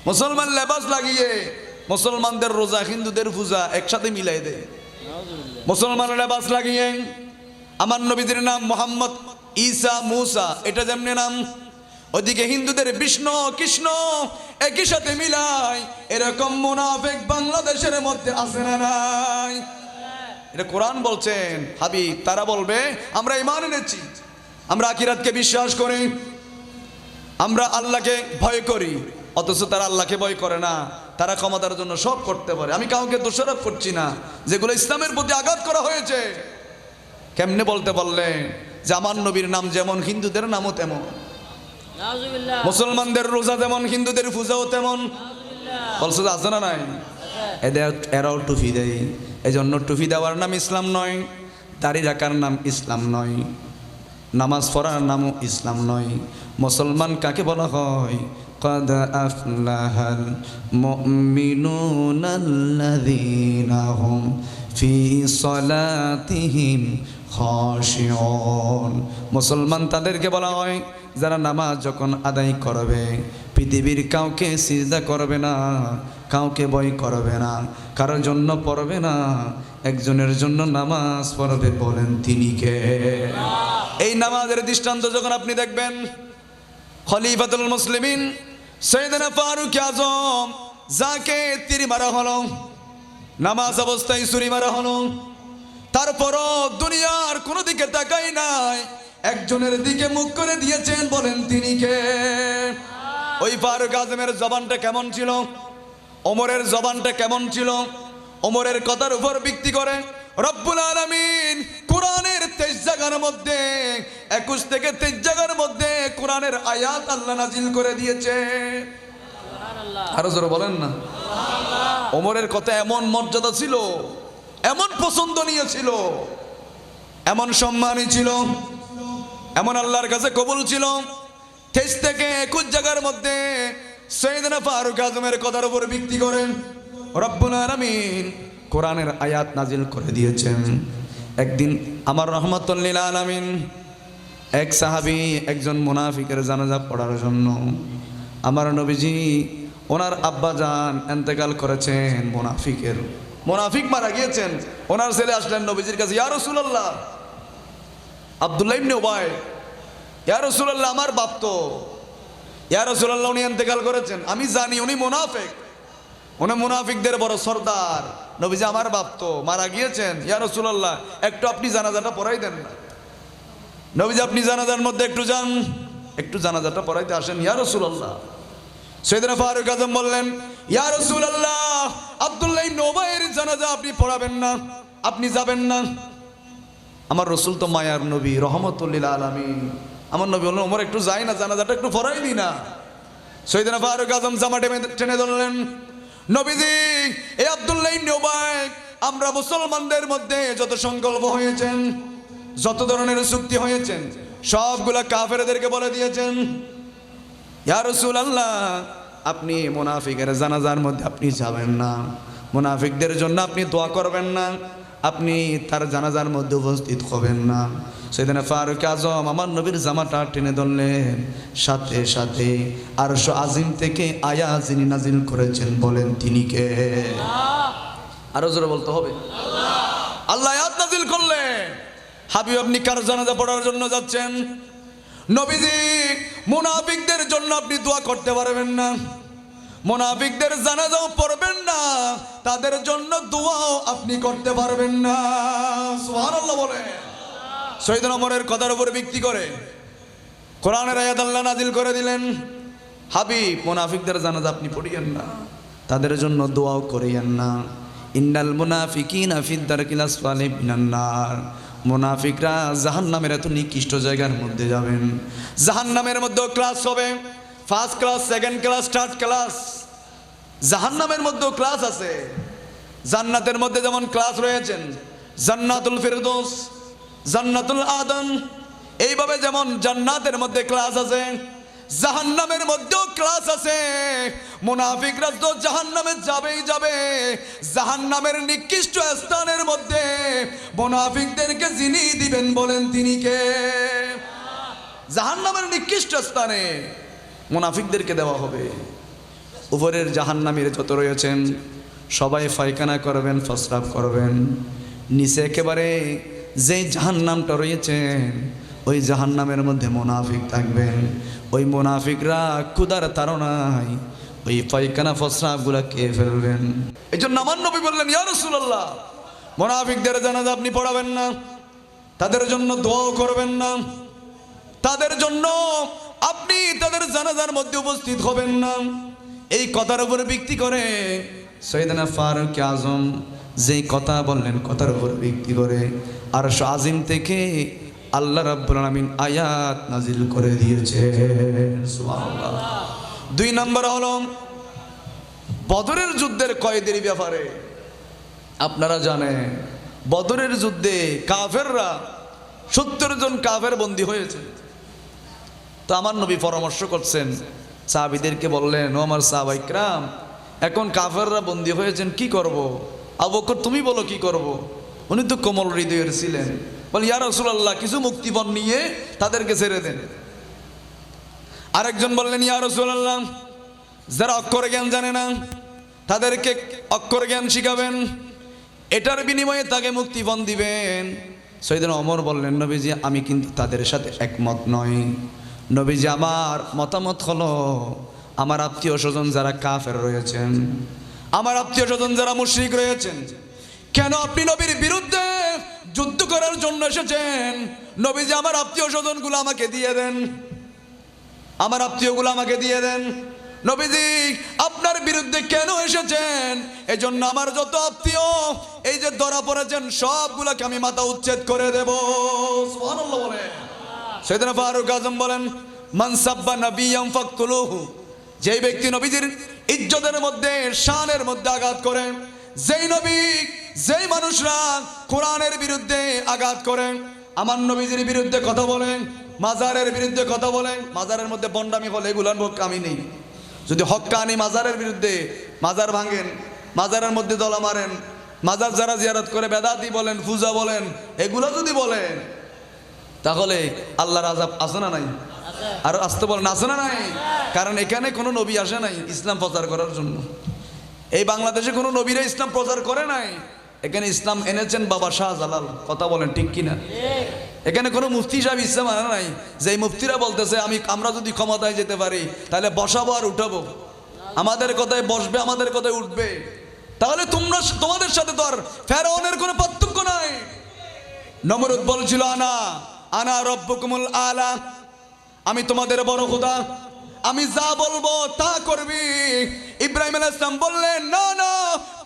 মুসলমান লেবাস লাগিয়ে মুসলমানদের রোজা হিন্দুদের পূজা একসাথে মিলাই দেয়। মুসলমান লেবাস লাগিয়ে আমার নবীদের নাম মোহাম্মদ, ঈসা, মুসা, এটা যেমনি নাম, ওদিকে হিন্দুদের বিষ্ণু কৃষ্ণ একই সাথে মিলাই। এরকম মুনাফিক বাংলাদেশের মধ্যে আছে না নাই? এটা কোরআন বলছেন হাবিব। তারা বলবে আমরা ঈমান এনেছি, আমরা আখিরাতকে বিশ্বাস করি, আমরা আল্লাহকে ভয় করি, অথচ তারা আল্লাহকে ভয় করে না। তারা ক্ষমতার জন্য সব করতে পারে। আমি কাউকে দোষারোপ করছি না, যেগুলো ইসলামের প্রতি আঘাত করা হয়েছে। কেমনে বলতে পারলেন যে আমার নবীর নাম যেমন হিন্দুদের নামও তেমন, মুসলমানদের রোজা যেমন হিন্দুদের পূজাও তেমন? বলছে যে আছে না নাই? এরাও টুপি দেয়, এই জন্য টুপি দেওয়ার নাম ইসলাম নয়, দাড়ি রাখার নাম ইসলাম নয়, নামাজ পড়ার নামও ইসলাম নয়। মুসলমান কাকে বলা হয়? قد أفلح المؤمنون الذين هم في صلاتهم خاشعون। মুসলমান তাদেরকে বলা হয় যারা নামাজ যখন আদায় করবে পৃথিবীর কাউকে সিজদা করবে না, কাউকে ভয় করবে না, কারোর জন্য পড়বে না, একজনের জন্য নামাজ পড়বে। বলেন তিনি কে? এই নামাজের দৃষ্টান্ত যখন আপনি দেখবেন, খলিফাতুল মুসলিমিন সাইয়েদনা ফারুক আজম, যাকে তীর মারা হলো, নামাজ অবস্থায় ছুরি মারা হলো, তারপরও দুনিয়ার কোনো দিকে তাকাই নাই, একজনের দিকে মুখ করে দিয়েছেন। বলেন তিনি কে? ওই ফারুক আজমের জবানটা কেমন ছিল? ওমরের জবানটা কেমন ছিল? ওমরের কথার উপর ভিত্তি করে রব্বুল আলামিন কোরআনের 23 জায়গার মধ্যে 21 থেকে 23 জায়গার মধ্যে কোরআনের আয়াত আল্লাহ নাজিল করে দিয়েছে। আরো জোরে বলেন না। ওমরের কথা এমন মর্যাদা ছিল, এমন পছন্দনীয় ছিল, এমন সম্মানী ছিল, এমন আল্লাহর কাছে কবুল ছিল। 23 থেকে 21 জায়গার মধ্যে সাইয়েদনা ফারুক আজমের কথার উপর ভিত্তি করে রব্বুল আলামিন কোরআনের আয়াত নাজিল করে দিয়েছেন। একদিন আমার রহমাতুল লিল আলামিন এক সাহাবী একজন মুনাফিকের জানাজা পড়ার জন্য, আমার নবীজি ওনার আব্বাজান ইন্তেকাল করেছেন, মুনাফিক মারা গিয়েছেন। ওনার ছেলে আসলেন নবীজির কাছে, ইয়া রাসূলুল্লাহ, আব্দুল্লাহ ইবনে উবাই, ইয়া রাসূলুল্লাহ আমার বাপ তো, ইয়া রাসূলুল্লাহ উনি ইন্তেকাল করেছেন, আমি জানি উনি মুনাফিক, উনি মুনাফিকদের বড় সর্দার। নবীজি আমার বাপ তো মারা গিয়েছেন, ইয়া রাসূলুল্লাহ একটু আপনি জানাজাটা পড়াই দেন না। নবীজি আপনি জানাজার মধ্যে একটু যান, একটু জানাজাটা পড়াইতে আসেন ইয়া রাসূলুল্লাহ। সাইয়েদনা ফারুক আজম বললেন, ইয়া রাসূলুল্লাহ আব্দুল্লাহ ইবনে উবাইয়ের জানাজা আপনি পড়াবেন না, আপনি যাবেন না। আমার রাসূল তো মায়ার নবী, রহমাতুল লিল আলামিন। আমার নবী বললেন ওমর একটু যাই না, জানাজাটা একটু পড়াই নি না। সাইয়েদনা ফারুক আজম জামা টেনে ধরলেন, নবীজি এই আব্দুল্লাহ ইবনে উবাই আমরা মুসলমানদের মধ্যে যত সংকল্প হয়েছেন, যত ধরনের চুক্তি হয়েছেন, সবগুলা কাফেরদেরকে বলে দিয়েছেন। ইয়া রাসূলুল্লাহ আপনি মুনাফিকের জানাজার মধ্যে আপনি যাবেন না, মুনাফিকদের জন্য আপনি দোয়া করবেন না, আপনি তার জানাজার মধ্যে উপস্থিত হবেন না। সাইয়েদনা ফারুক আজম আমার নবীর জামাটা টেনে ধরলেন, সাথে সাথে আরশ আজিম থেকে আয়াত যিনি নাজিল করেছেন, বলেন তিনি কে? আরো জোরে বলতে হবে। আল্লাহ আয়াত নাজিল করলেন, হাবিব আপনি কার জানাজা পড়ার জন্য যাচ্ছেন? নবীজি মুনাফিকদের জন্য আপনি দোয়া করতে পারবেন না, মুনাফিকদের জানাজাও পড়বেন না, তাদের জন্য দোয়াও আপনি করতে পারবেন না। সুবহানাল্লাহ বলে। সাইয়েদনা ওমরের কথার উপর ভিত্তি করে কোরআনের আয়াত আল্লাহ নাজিল করে দিলেন, হাবিব মুনাফিকদের জানাজা আপনি পড়িয়েন না, তাদের জন্য দোয়াও করিয়েন না। ইন্নাল মুনাফিকিনা ফিদ দারকিল আসফালি মিনান নার, মুনাফিকরা জাহান্নামের এত নিকৃষ্ট জায়গার মধ্যে যাবেন। জাহান্নামের মধ্যেও ক্লাস হবে, first class, second class, third class. জাহান্নামের মধ্যেও ক্লাস আছে। জান্নাতের মধ্যে যেমন ক্লাস রয়েছেন, জান্নাতুল ফিরদৌস, জান্নাতুল আদন, এইভাবে যেমন জান্নাতের মধ্যে ক্লাস আছে, জাহান্নামের মধ্যেও ক্লাস আছে। মুনাফিকরা তো জাহান্নামে যাবেই যাবে। জাহান্নামের নিকৃষ্ট স্থানের মধ্যে মুনাফিকদেরকে যিনি দিবেন, বলেন তিনি কে? জাহান্নামের নিকৃষ্ট স্থানে মুনাফিকদেরকে দেওয়া হবে। উপরের জাহান্নামীর যত রয়েছেন সবাই পায়খানা করবেন, প্রস্রাব করবেন। নিচে একেবারে যেই জাহান্নামটা রয়েছেন ওই জাহান্নামের মধ্যে মুনাফিক থাকবেন। ওই মুনাফিকরা ক্ষুধার তাড়নায় ওই পায়খানা প্রস্রাবগুলা খেয়ে ফেলবেন। এই জন্য আমার নবী বললেন, ইয়া রাসূলুল্লাহ, মুনাফিকদের জানাজা আপনি পড়াবেন না, তাদের জন্য দোয়া করবেন না, তাদের জন্য আপনি তাদের জানাজার মধ্যে উপস্থিত হবেন না। এই কথার উপর ভিত্তি করে সাইয়েদনা ফারুক আজম যেই কথা বললেন, কথার উপর ভিত্তি করে আরশ আজিম থেকে আল্লাহ রাব্বুল আলামিন আয়াত নাজিল করে দিয়েছেন। সুবহানাল্লাহ। 2 নম্বর হলো বদরের যুদ্ধের কয়েদের ব্যাপারে। আপনারা জানেন বদরের যুদ্ধে কাফেররা 70 জন কাফের বন্দী হয়েছে। তো আমার নবী পরামর্শ করছেন, সাহাবীদেরকে বললেন, ও আমার সাহাবায়ে কিরাম, এখন কাফেররা বন্দী হয়েছেন, কি করব? আবু বকর তুমি বলো কি করব? উনি তো কোমল হৃদয়ের ছিলেন। বল, ইয়া রাসূলুল্লাহ, কিছু মুক্তিপণ নিয়ে তাদেরকে ছেড়ে দেন। আরেকজন বললেন, ইয়া রাসূলুল্লাহ, যারা অক্ষর জ্ঞান জানে না তাদেরকে অক্ষর জ্ঞান শিখাবেন, এটার বিনিময়ে তাকে মুক্তিপণ দিবেন। সাইয়েদনা ওমর বললেন, নবীজি আমি কিন্তু তাদের সাথে একমত নই। নবীজি আমার মতামত হলো, আমার আত্মীয় স্বজন যারা কাফের রয়েছেন, আমার আত্মীয় স্বজন যারা মুশরিক রয়েছেন, কেন আপনি নবীর বিরুদ্ধে যুদ্ধ করার জন্য এসেছেন? নবীজি আমার আত্মীয় স্বজনগুলো আমাকে দিয়ে দেন, আমার আত্মীয়গুলো আমাকে দিয়ে দেন। নবীজি আপনার বিরুদ্ধে কেন এসেছেন? এই জন্য আমার যত আত্মীয় এই যে ধরা পড়েছেন সবগুলোকে আমি মাথা উচ্ছেদ করে দেব। সুবহানাল্লাহ বলেন। সাইয়েদনা ফারুক আজম বলেন, মান সাব্বা নাবিয়াম ফাকতুলুহু, যেই ব্যক্তি নবীজির ইজ্জতের মধ্যে, শানের মধ্যে আঘাত করে, যেই নবী, যেই মানুষরা কোরআনের বিরুদ্ধে আঘাত করে, আমার নবীজির বিরুদ্ধে কথা বলেন, মাজারের বিরুদ্ধে কথা বলেন, মাজারের মধ্যে বন্ডামি হলে এগুলার পক্ষে আমি নেই। যদি হক্কানি মাজারের বিরুদ্ধে, মাজার ভাঙেন, মাজারের মধ্যে দলা মারেন, মাজার যারা জিয়ারত করে বেদাতি বলেন, পূজা বলেন, এগুলো যদি বলেন তাহলে আল্লাহর আযাব আছে না নাই? আর আসতে বলেন আছে না নাই? কারণ এখানে কোনো নবী আসে নাই ইসলাম প্রচার করার জন্য। এই বাংলাদেশে কোনো নবীরা ইসলাম প্রচার করে নাই। এখানে ইসলাম এনেছেন বাবা শাহজালাল। কথা বলেন ঠিক কিনা? এখানে কোনো মুফতি সাহেব ইসলাম আনে নাই। যে মুফতিরা বলতেছে আমরা যদি ক্ষমতায় যেতে পারি তাহলে বসাবো আর উঠাবো, আমাদের কথায় বসবে, আমাদের কথায় উঠবে, তাহলে তোমাদের সাথে তো আর ফেরাউনের কোনো পার্থক্য নাই। নমরুদ বলছিল, আনা আনা রব্বুকুমুল আলা, আমি তোমাদের বড় খোদা, আমি যা বলবো তা করবি। ইব্রাহিম আলাইহিস সালাম বললেন, না না,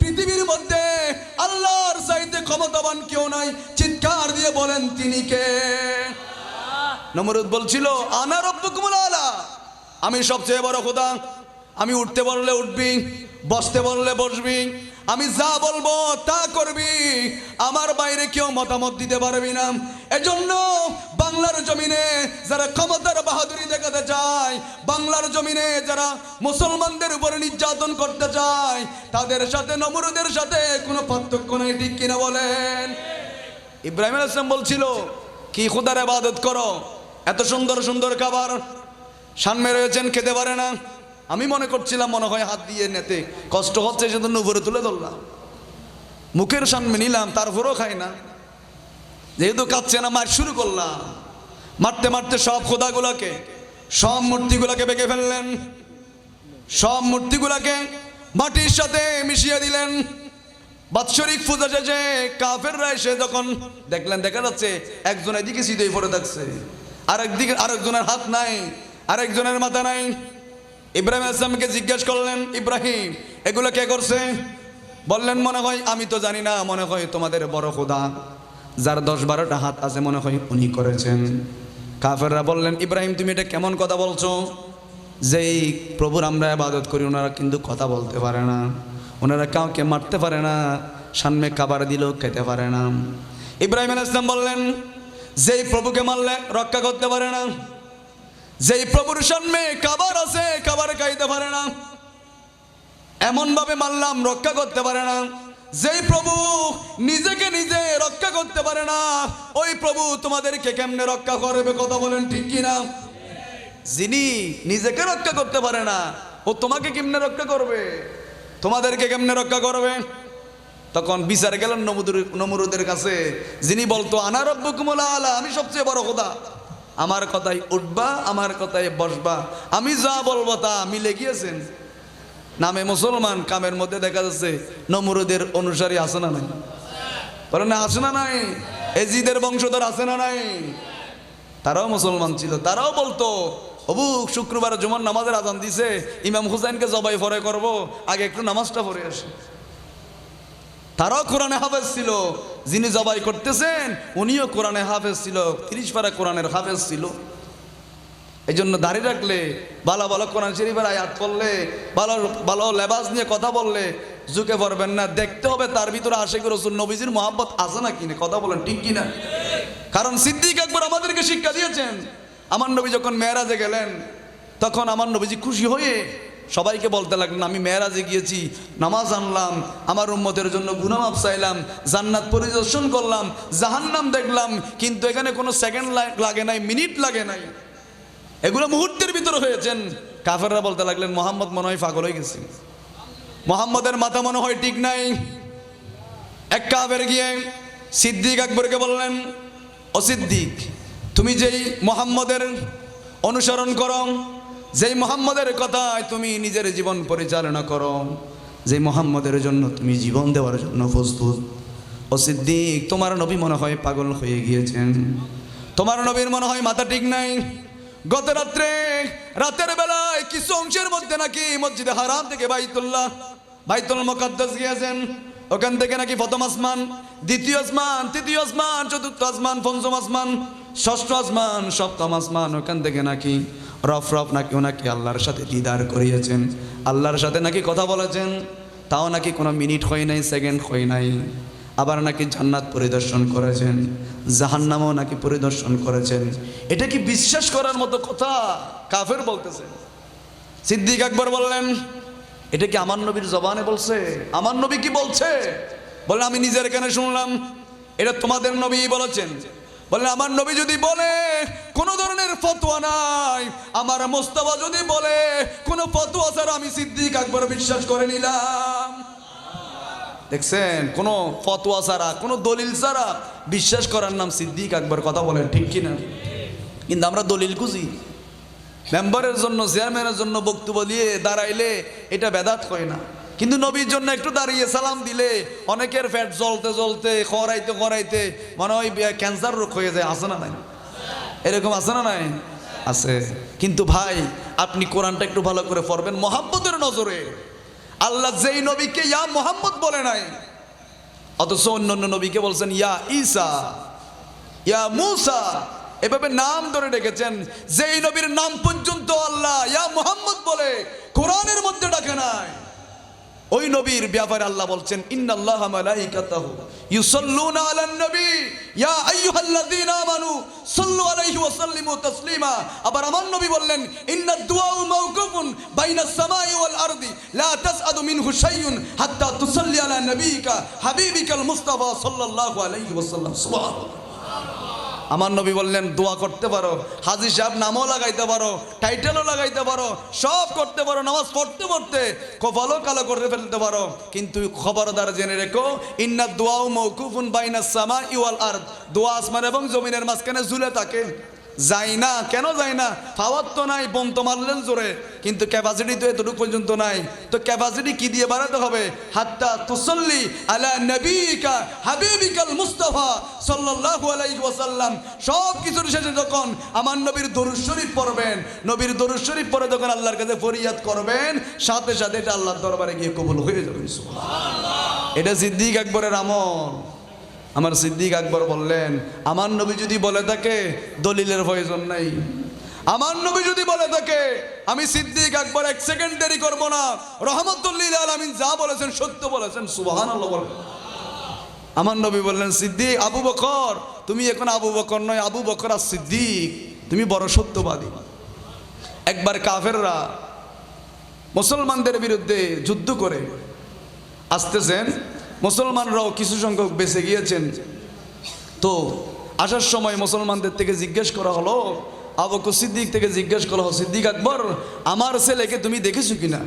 পৃথিবীর মধ্যে আল্লাহর চাইতে ক্ষমতাবান কেউ নাই। চিৎকার দিয়ে বলেন, তিনি কে? নমরুদ বলছিল, আনা রব্বুকুমুল আলা, আমি সবচেয়ে বড় খোদা, আমি উঠতে বললে উঠবি, বসতে বললে বসবি, আমি যা বলবো তা করবি, আমার বাইরে কেউ মতামত দিতে পারবি না। এজন্য বাংলার জমিনে যারা ক্ষমতার বাহাদুরি দেখাতে চায়, বাংলার জমিনে যারা মুসলমানদের উপরে নির্যাতন করতে চায়, তাদের সাথে নমরুদের সাথে কোনো পার্থক্য নেই। ঠিক কিনা বলেন? ইব্রাহিম আলাইহিস সালাম বলছিল, কি খোদার ইবাদত করো, এত সুন্দর সুন্দর খাবার সামনে রয়েছেন, খেতে পারে না। আমি মনে করছিলাম মনে হয় হাত দিয়ে নেতে কষ্ট হচ্ছে, সেজন্য উপরে তুলে ধরলাম, মুখের সামনে নিলাম, তারপরেও খাই না। যেহেতু কাচ্ছে না, মার শুরু করলাম। মারতে মারতে সব খোদাগুলাকে, সব মূর্তিগুলাকে ভেঙে ফেললেন, সব মূর্তিগুলাকে মাটির সাথে মিশিয়ে দিলেন। বাৎসরিক পূজা শেষে কাফেররা এসে যখন দেখলেন, দেখা যাচ্ছে একজন এদিকে সিধেই পড়ে থাকছে, আরেকদিকে আরেকজনের হাত নাই, আরেকজনের মাথা নাই। ইব্রাহিম আলাইহিস সালামকে জিজ্ঞেস করলেন, ইব্রাহিম এগুলো কে করছে? বললেন, মনে হয় আমি তো জানি না, মনে হয় তোমাদের বড় খোদা যার 10-12টা হাত আছে মনে হয় উনি করেছেন। কাফেররা বললেন, ইব্রাহিম তুমি এটা কেমন কথা বলছো? যেই প্রভুর আমরা ইবাদত করি ওনারা কিন্তু কথা বলতে পারে না, ওনারা কাউকে মারতে পারে না, সামনে খাবার দিলেও খেতে পারে না। ইব্রাহিম আলাইহিস সালাম বললেন, যেই প্রভুকে মারলে রক্ষা করতে পারে না, যেই প্রভুর সামনে খাবার আছে খাবার খাইতে পারে না, এমন ভাবে মারলাম রক্ষা করতে পারে না। যেই প্রভু নিজেকে নিজে রক্ষা করতে পারে না, ওই প্রভু তোমাদেরকে কেমনে রক্ষা করবে? কথা বলেন ঠিক কিনা? যিনি নিজেকে রক্ষা করতে পারে না ও তোমাকে কেমনে রক্ষা করবে, তোমাদেরকে কেমনে রক্ষা করবে? তখন বিচার গেলেন নমরুদের কাছে, যিনি বলতো আনা রব্বুকুমুল আলা, আমি সবচেয়ে বড় খোদা, আমার কথায় উঠবা, আমার কথায় বসবা, আমি যা বলবো তা। মিলে গিয়েছেন, নামে মুসলমান, কামের মধ্যে দেখা যাচ্ছে নমরুদের অনুসারী আছে না নাই? বলেন না, আছে না নাই? এজিদের বংশধর আছে না নাই? তারাও মুসলমান ছিল, তারাও বলতো অবু শুক্রবার জুমার নামাজের আজান দিছে, ইমাম হুসাইনকে জবাই পরে করব, আগে একটু নামাজটা পড়ে আসে। তারাও কোরআনে হাফেজ ছিল, যিনি জবাই করতেছেন উনিও কোরআনে হাফেজ ছিল, 30 পারা কোরআনের হাফেজ ছিল। এই জন্য দাড়ি রাখলে, ভালো ভালো কোরআন শরীফের আয়াত পড়লে, ভালো ভালো লেবাস নিয়ে কথা বললে ঝুঁকে পড়বেন না। দেখতে হবে তার ভিতরে আশিক রাসূল নবীজির মহব্বত আছে না কিনা, কথা বলেন ঠিক কিনা? কারণ সিদ্দিক আকবর আমাদেরকে শিক্ষা দিয়েছেন, আমার নবী যখন মেরাজে গেলেন তখন আমার নবীজি খুশি হয়ে সবাইকে বলতে লাগলেন, আমি মেরাজে গিয়েছি, নামাজ আনলাম, আমার উম্মতের জন্য গুনাহ মাফ চাইলাম, জান্নাত পরিদর্শন করলাম, জাহান্নাম দেখলাম, কিন্তু এখানে কোনো সেকেন্ড লাগে নাই, মিনিট লাগে নাই, এগুলো মুহূর্তের ভিতরে হয়েছেন। কাফেররা বলতে লাগলেন, মোহাম্মদ মনে হয় পাগল হয়ে গেছে, মোহাম্মদের মাথা মনে হয় ঠিক নাই। এক কাফের গিয়ে সিদ্দিক আকবরকে বললেন, ও সিদ্দিক, তুমি যেই মোহাম্মদের অনুসরণ করো, যেই মোহাম্মদের কথায় তুমি নিজের জীবন পরিচালনা করো, যেই মোহাম্মদের জন্য তুমি জীবন দেওয়ার জন্য প্রস্তুত, ও সিদ্দিক, তোমার নবী মনে হয় পাগল হয়ে গিয়েছেন, তোমার নবীর মনে হয় মাথা ঠিক নাই। গত রাতের বেলায় কিছু অংশের মধ্যে নাকি মসজিদে হারাম থেকে বাইতুল মুকাদ্দাস গিয়েছেন, ওখান থেকে নাকি প্রথম আসমান, দ্বিতীয় আসমান, তৃতীয় আসমান, চতুর্থ আসমান, পঞ্চম আসমান, ষষ্ঠ আসমান, সপ্তম আসমান, ওখান থেকে নাকি রফ নাকি ওনাকে আল্লাহর সাথে দিদার করিয়েছেন, আল্লাহর সাথে নাকি কথা বলেছেন, তাও নাকি কোনো মিনিট হয় নাই, সেকেন্ড হয় নাই। আবার নাকি জান্নাত পরিদর্শন করেছেন, জাহান্নামও নাকি পরিদর্শন করেছেন। এটা কি বিশ্বাস করার মতো কথা? কাফের বলতেছে। সিদ্দিক আকবর বললেন, এটা কি আমার নবীর জবানে বলছে? আমার নবী কি বলছে? বললেন, আমি নিজের কানে শুনলাম, এটা তোমাদের নবী বলেছেন। বললেন, আমার নবী যদি বলে কোনো ধরনের ফতোয়া নাই, আমার মোস্তফা যদি বলে কোনো ফতোয়া ছাড়া, আমি সিদ্দিক আকবর বিশ্বাস করে নিলাম। দেখছেন, কোনো ফতোয়া ছাড়া, কোনো দলিল ছাড়া বিশ্বাস করার নাম সিদ্দিক আকবর, কথা বলেন ঠিক কিনা? কিন্তু আমরা দলিল খুঁজি, মেম্বারের জন্য, চেয়ারম্যানের জন্য বক্তব্য দিয়ে দাঁড়াইলে এটা বেদাত হয় না, কিন্তু নবীর জন্য একটু দাঁড়িয়ে সালাম দিলে অনেকের ফ্যাট জ্বলতে খরাইতে মনে হয় ক্যান্সার রোগ হয়ে যায়। আছে না নাই? এরকম আছে না নাই? আছে। কিন্তু ভাই, আপনি কোরআনটা একটু ভালো করে পড়বেন মহাব্বতের নজরে। আল্লাহ যেই নবীকে ইয়া মোহাম্মদ বলে নাই, অথচ অন্য নবীকে বলছেন ইয়া ঈসা, ইয়া মুসা, এভাবে নাম ধরে ডেকেছেন। যেই নবীর নাম পর্যন্ত আল্লাহ ইয়া মুহাম্মদ বলে কোরআনের মধ্যে ডাকে নাই, ওই নবীর ব্যাপারে আল্লাহ বলছেন, ইন্নাল্লাহা মালাইকাতাহু ইউসাল্লুনা আলান নবী ইয়া আইয়ুহাল্লাযীনা আমানু সাল্লু আলাইহি ওয়া সাল্লিমু তাসলিমা। আবার আমার নবী বললেন, ইন্নাদ দুআউ মাওকুফুন বাইনাস সামাই ওয়াল আরদি লা তাসআদু মিনহু শাইউন হাত্তা তুসাল্লি আলা নবিকা হাবিবিকাল মুস্তাফা সাল্লাল্লাহু আলাইহি ওয়াসাল্লাম। সুবহানাল্লাহ। আমার নবী বললেন, দোয়া করতে পারো, হাজী সাহেব নামও লাগাইতে পারো, টাইটেলও লাগাইতে পারো, সব করতে পারো, নামাজ পড়তে কপালও কালো করে ফেলতে পারো, কিন্তু খবরদার জেনে রেখো, ইন্নাদ দুআউ মাওকুফুন বাইনাস সামাই ওয়াল আরদ, দোয়া আসমান এবং জমিনের মাঝখানে ঝুলে থাকে, যাই না। কেন যায় না? পাওয়ার তো নাই, বোম তো মারলেন জোরে, কিন্তু ক্যাপাসিটি তো এতটুকু পর্যন্ত নাই। তো ক্যাপাসিটি কি দিয়ে বাড়াতে হবে? হাত্তা তুসাল্লি আলা নবিকা হাবিবিকাল মুস্তাফা সাল্লাল্লাহু আলাইহি ওয়াসাল্লাম। সব কিছুর শেষে যখন আমার নবীর দরুদ শরীফ পড়বেন, নবীর দরুদ শরীফ পড়ে যখন আল্লাহর কাছে ফরিয়াদ করবেন, সাথে সাথে এটা আল্লাহর দরবারে গিয়ে কবুল হয়ে যাবে। সুবহানাল্লাহ। এটা সিদ্দিক আকবরের আমল। আমার সিদ্দিক আকবর বললেন, আমার নবী যদি বলে থাকে দলিলের প্রয়োজন নাই, আমার নবী যদি বলে থাকে আমি সিদ্দিক আকবর এক সেকেন্ড দেরি করবো না, রহমতুল লিল আলামিন যা বলেছেন সত্য বলেছেন। সুবহানাল্লাহ বলেন। আমার নবী বললেন, সিদ্দিক আবু বকর, তুমি এখন আবু বকর নয়, আবু বকর আর সিদ্দিক, তুমি বড় সত্যবাদী। একবার কাফেররা মুসলমানদের বিরুদ্ধে যুদ্ধ করে আসতেছেন, মুসলমানরাও কিছু সংখ্যক বেঁচে গিয়েছেন। তো আসার সময় মুসলমানদের থেকে জিজ্ঞেস করা হলো, আবু বকর সিদ্দিক থেকে জিজ্ঞেস করলো, সিদ্দিক আকবর, আমার ছেলেকে তুমি দেখেছো কিনা?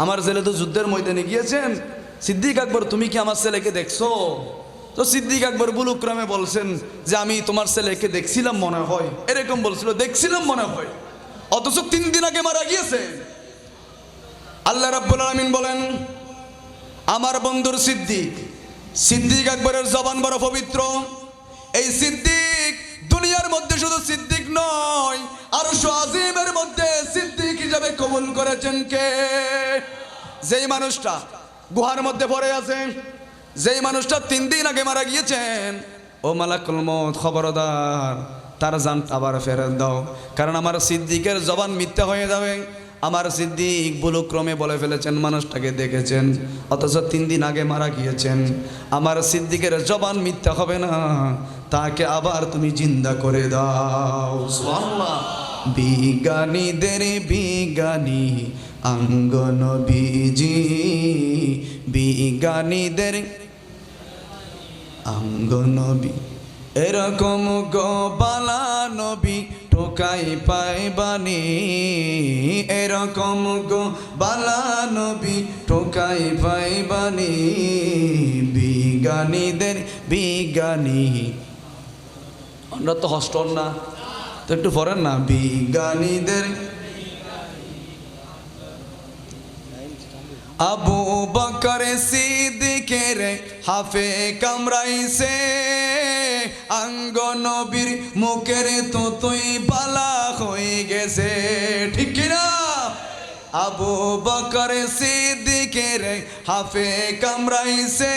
আমার ছেলে তো যুদ্ধের ময়দানে গিয়েছেন, সিদ্দিক আকবর তুমি কি আমার ছেলেকে দেখছো? তো সিদ্দিক আকবর বুলুক্রমে বলছেন যে আমি তোমার ছেলেকে দেখছিলাম মনে হয়, এরকম বলছিল, দেখছিলাম মনে হয়, অথচ 3 দিন আগে মারা গিয়েছে। আল্লাহ রাব্বুল আলামিন বলেন, আমার বন্ধুর সিদ্দিক, সিদ্দিক আকবরের জবান বড় পবিত্র। এই সিদ্দিক দুনিয়ার মধ্যে শুধু সিদ্দিক নয়, আরশ আজিমের মধ্যে সিদ্দিক হিসেবে কবুল করেছেন কে? যেই মানুষটা গুহার মধ্যে পড়ে আছে, যেই মানুষটা 3 দিন আগে মারা গিয়েছেন, ও মালাকুল মউত খবরদার, তার জান আবার ফেরত দাও, কারণ আমার সিদ্দিকের জবান মিথ্যা হয়ে যাবে। আমার সিদ্দিক বুলুক্রমে বলে ফেলেছেন মানুষটাকে দেখেছেন, অথচ 3 দিন আগে মারা গিয়েছেন। আমার সিদ্দিকের জবান মিথ্যা হবে না, তাকে আবার তুমি জিন্দা করে দাও। সুবহানাল্লাহ। বিজ্ঞানীদের বিজ্ঞানী আঙ্গন বিজি, বিজ্ঞানীদের আঙ্গন বি, এরকম গো বালা নবী টোকাই পাইবানি, এরকম গো বালা নবী টোকাই পাইবানি। বিজ্ঞানীদের বিজ্ঞানী, আমরা তো হস্টন না, তো একটু পড়েন না, বিজ্ঞানীদের। আবু বকর সিদ্দিকের হাফে কামড়াইছে, আঙ্গ নবীর মুখের তো তুই বালা হয়ে গেছে, ঠিক কিনা? আবু বকর সিদ্দিকের হাফে কামড়াইছে,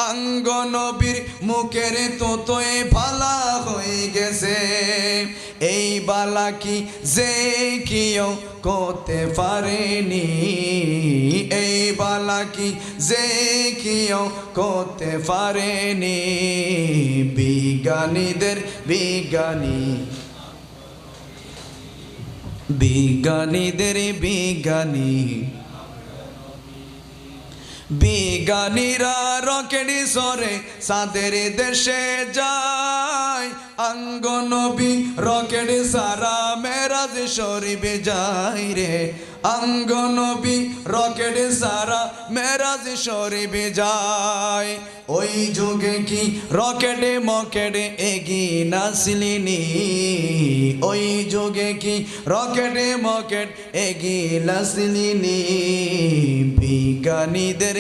আঙ্গ নবীর মুখের তো তুই বালা হয়ে গেছে। এই বালা কি যে কেউ করতে পারেনি, এই বালা কি যে কেউ করতে পারেনি। বিজ্ঞানীদের বিজ্ঞানী, বিজ্ঞানীদের বিজ্ঞানী, বিজ্ঞানীরা রকেট সরে চাঁদের দেশে যায়, আঙ্গ নবী রকেট সারা মেরাজ শরীফে যায় রে, আঙ্গ নবী রকেট সারা মেরাজ শরীফে যায়। ওই যুগে কি রকেটে মকেটে এগিয়ে নাসলিনি, ওই যুগে কি রকেটে মকেট এগিয়ে নাসলিনি। বিজ্ঞানীদের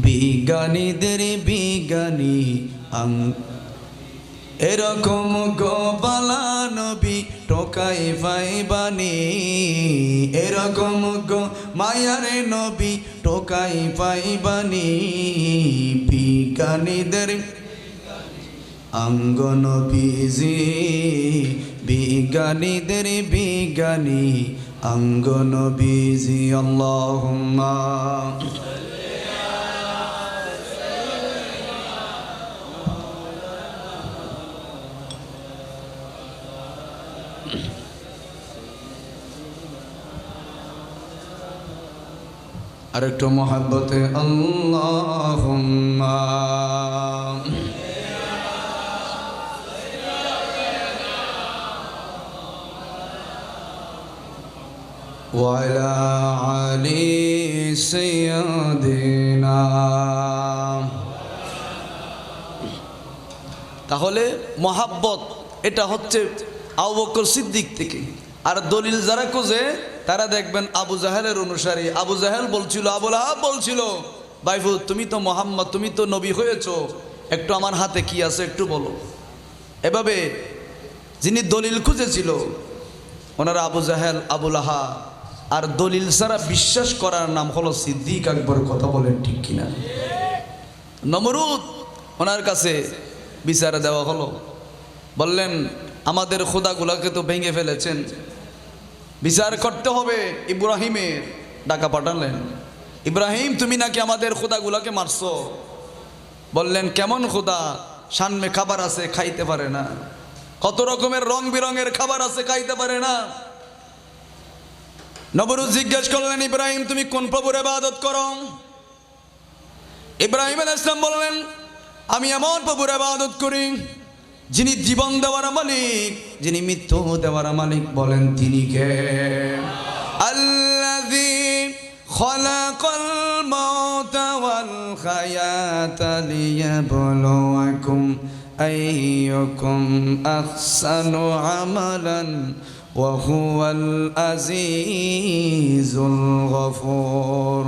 বিজ্ঞানীদের বিজ্ঞানী এরকম গো বালা নবী টোকাই পাইবানি, এরকম গো মায়ারে নবী টোকাই পাইবানি। বিজ্ঞানীদের আঙ্গ নবীজি, বিজ্ঞানীদের বিজ্ঞানী আঙ্গ নবীজি। আল্লাহুম্মা আরেকটু মহব্বতে আল্লাহুম্মা ওয়ালা আলি সাইয়্যিদিনা। তাহলে মহাব্বত এটা হচ্ছে আবু বকর সিদ্দিক থেকে। আর দলিল যারা খুঁজে তারা দেখবেন আবু জাহেলের অনুসারী। আবু জাহেল বলছিল, আবু লাহাব বলছিল, ভাইফু তুমি তো মোহাম্মদ, তুমি তো নবী হয়েছো, একটু আমার হাতে কি আছে একটু বলো। এভাবে যিনি দলিল খুঁজেছিল ওনারা আবু জাহেল, আবু লাহাব। আর দলিল ছাড়া বিশ্বাস করার নাম হলো সিদ্দিক আকবর। কথা বলেন ঠিক কিনা? নমরুদ ওনার কাছে বিচার দেওয়া হলো, বললেন আমাদের খোদাগুলাকে তো ভেঙে ফেলেছেন, বিচার করতে হবে। ইব্রাহিমের ডাকা পাঠালেন, ইব্রাহিম তুমি নাকি আমাদের খোদাগুলাকে মারছো। বললেন কেমন খোদা? সামনে খাবার আছে খাইতে পারে না, কত রকমের রং বেরঙের খাবার আছে খাইতে পারে না। নমরুদ জিজ্ঞেস করলেন ইব্রাহিম তুমি কোন প্রভুর ইবাদত করো? ইব্রাহিম আলাইহিস সালাম বললেন আমি এমন প্রভুর ইবাদত করি যিনি জীবন দেওয়ার মালিক, যিনি মৃত্যু দেওয়ার মালিক, বলেন তিনি কে? আল্লাযী খালাকাল মাউতা ওয়াল হায়াতা লিয়াবলুয়াকুম আইয়ুকুম আহসানু আমালান ওয়া হুয়াল আজিজুল গফুর।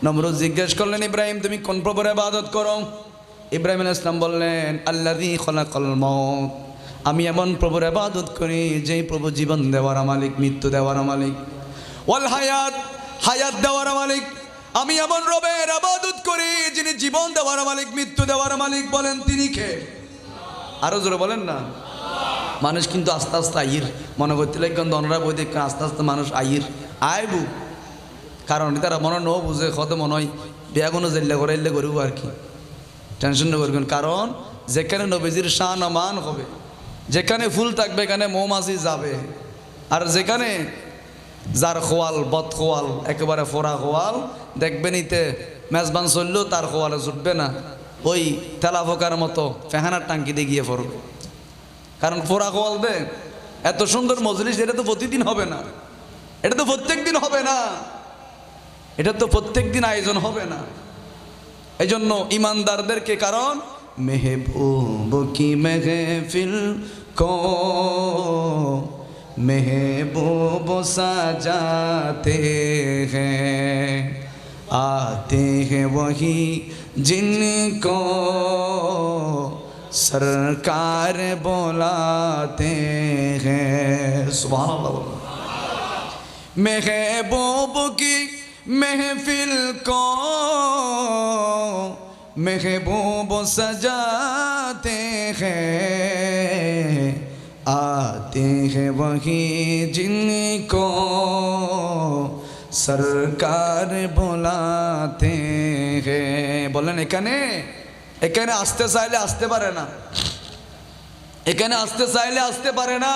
নমরুদ জিজ্ঞেস করলেন, ইব্রাহিম তুমি কোন প্রভুর ইবাদত করো? ইব্রাহিম আলাইহিস সালাম বললেন, আল্লাযী খালাকাল মাউত, আমি এমন প্রভুর ইবাদত করি যেই প্রভু জীবন দেওয়ার মালিক, মৃত্যু দেওয়ার মালিক, ওয়াল হায়াত, হায়াত দেওয়ার মালিক। আমি এমন রবের ইবাদত করি যিনি জীবন দেওয়ার মালিক, মৃত্যু দেওয়ার মালিক, বলেন তিনি কে? আরো জোরে বলেন না। মানুষ কিন্তু আস্তে আস্তে আইর মনে করতে লাগেন, দনরা বই দেখ আস্তে আস্তে মানুষ আইর আইবু, কারণ তারা মনে ন বুঝে কত মনে হয় বেয়াগুনো জেল্লা করে এলে করবো আর কি, টেনশন করবেন। কারণ যেখানে নবীজির শান মান হবে, যেখানে ফুল থাকবে এখানে মৌমাছি যাবে, আর যেখানে যার খোয়াল বদ খোয়াল একেবারে ফোরা খোয়াল দেখবেন ইতে মেজবান চললেও তার খোয়ালে জুটবে না, ওই তেলা ফোকার মতো ফেহানার টাঙ্কি দিয়ে গিয়ে পড়বে। কারণ ফোরা খোয়াল দে এত সুন্দর মজলিস, এটা তো প্রতিদিন হবে না, এটা তো প্রত্যেক দিন হবে না, এটা তো প্রত্যেক দিন আয়োজন হবে না। এই জন্য ইমানদারদেরকে, কারণ মেহবুব কি মেহফিল কো महबूब सजाते हैं, आते हैं वही जिनको सरकार बुलाते हैं। सुभान अल्लाह। महबूब की महफिल को महबूब सजाते हैं, आते हैं वही जिनको सरकार बुलाते हैं। বলেন এখানে এখানে আসতে চাইলে আসতে পারে না, এখানে আসতে চাইলে আসতে পারে না।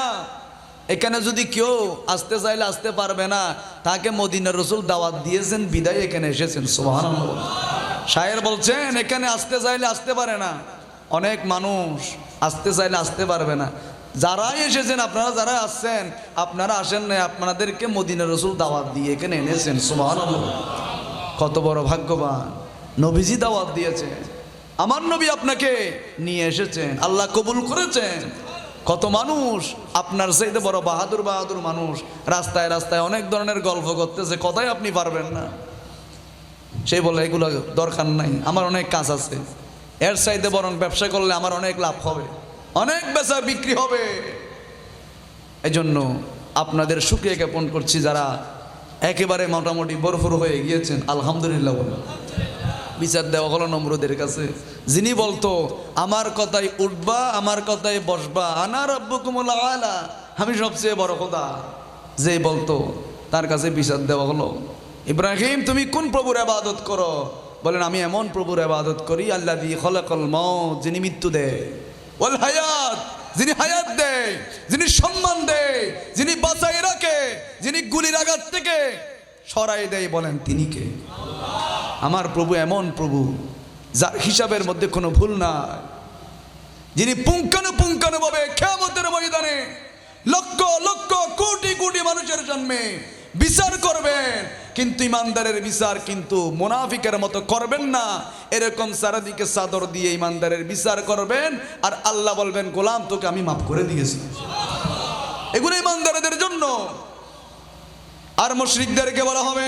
এখানে যদি কেউ আসতে চাইলে আসতে পারবে না, তাকে মদিনার রাসূল দাওয়াত দিয়েছেন বিদায় এখানে এসেছেন। সুবহানাল্লাহ। শায়ের বলছেন এখানে আসতে চাইলে আসতে পারে না, অনেক মানুষ আসতে চাইলে আসতে পারবে না। যারাই এসেছেন, আপনারা যারা আসছেন, আপনারা আসেন না, আপনাদেরকে মদিনার রাসূল দাওয়াত দিয়ে এখানে এনেছেন। সুবহানাল্লাহ। কত বড় ভাগ্যবান, নবীজি দাওয়াত দিয়েছে, আমার নবী আপনাকে নিয়ে এসেছেন, আল্লাহ কবুল করেছেন। কত মানুষ আপনার চাইতে বড় বাহাদুর বাহাদুর মানুষ রাস্তায় রাস্তায় অনেক ধরনের গল্প করতেছে, কথাই আপনি পারবেন না। সেই বলে এগুলো দরকার নাই, আমার অনেক কাজ আছে, এর চাইতে বরং ব্যবসা করলে আমার অনেক লাভ হবে, অনেক বেচা বিক্রি হবে। এই জন্য আপনাদের শুকরিয়া জ্ঞাপন করছি যারা একেবারে মোটামুটি বরফর হয়ে গিয়েছেন, আলহামদুলিল্লাহ। বিচার দেওয়া হলো নমরুদের কাছে, যিনি বলতো আমার কথাই উঠবা, আমার কথাই বসবা, আনা রাব্বুকুমুল আলা, আমি সবচেয়ে বড় খোদা, যে বলতো তার কাছে বিচার দেওয়া হলো। ইব্রাহিম তুমি কোন প্রভুর ইবাদত করো? বলেন আমি এমন প্রভুর ইবাদত করি আল্লাযী খালাকাল মাউত, যিনি মৃত্যু দেয়, ওয়াল হায়াত, যিনি হায়াত দেয়, যিনি সম্মান দেয়, যিনি বাঁচাই রাখে, যিনি গুলির আঘাত থেকে সরাই দেয়, বলেন তিনি কে? আমার প্রভু এমন প্রভু যার হিসাবের মধ্যে কোনো ভুল নাই, যিনি পুঙ্খানুপুঙ্খানুভাবে কিয়ামতের ময়দানে লক্ষ লক্ষ কোটি কোটি মানুষের জন্মে বিচার করবেন। কিন্তু ইমানদারের বিচার কিন্তু মুনাফিকের মতো করবেন না, এরকম চারিদিকে চাদর দিয়ে ইমানদারের বিচার করবেন, আর আল্লাহ বলবেন গোলাম তোকে আমি মাফ করে দিয়েছি। এগুলো ইমানদারদের জন্য। আর মুশরিকদেরকে বলা হবে,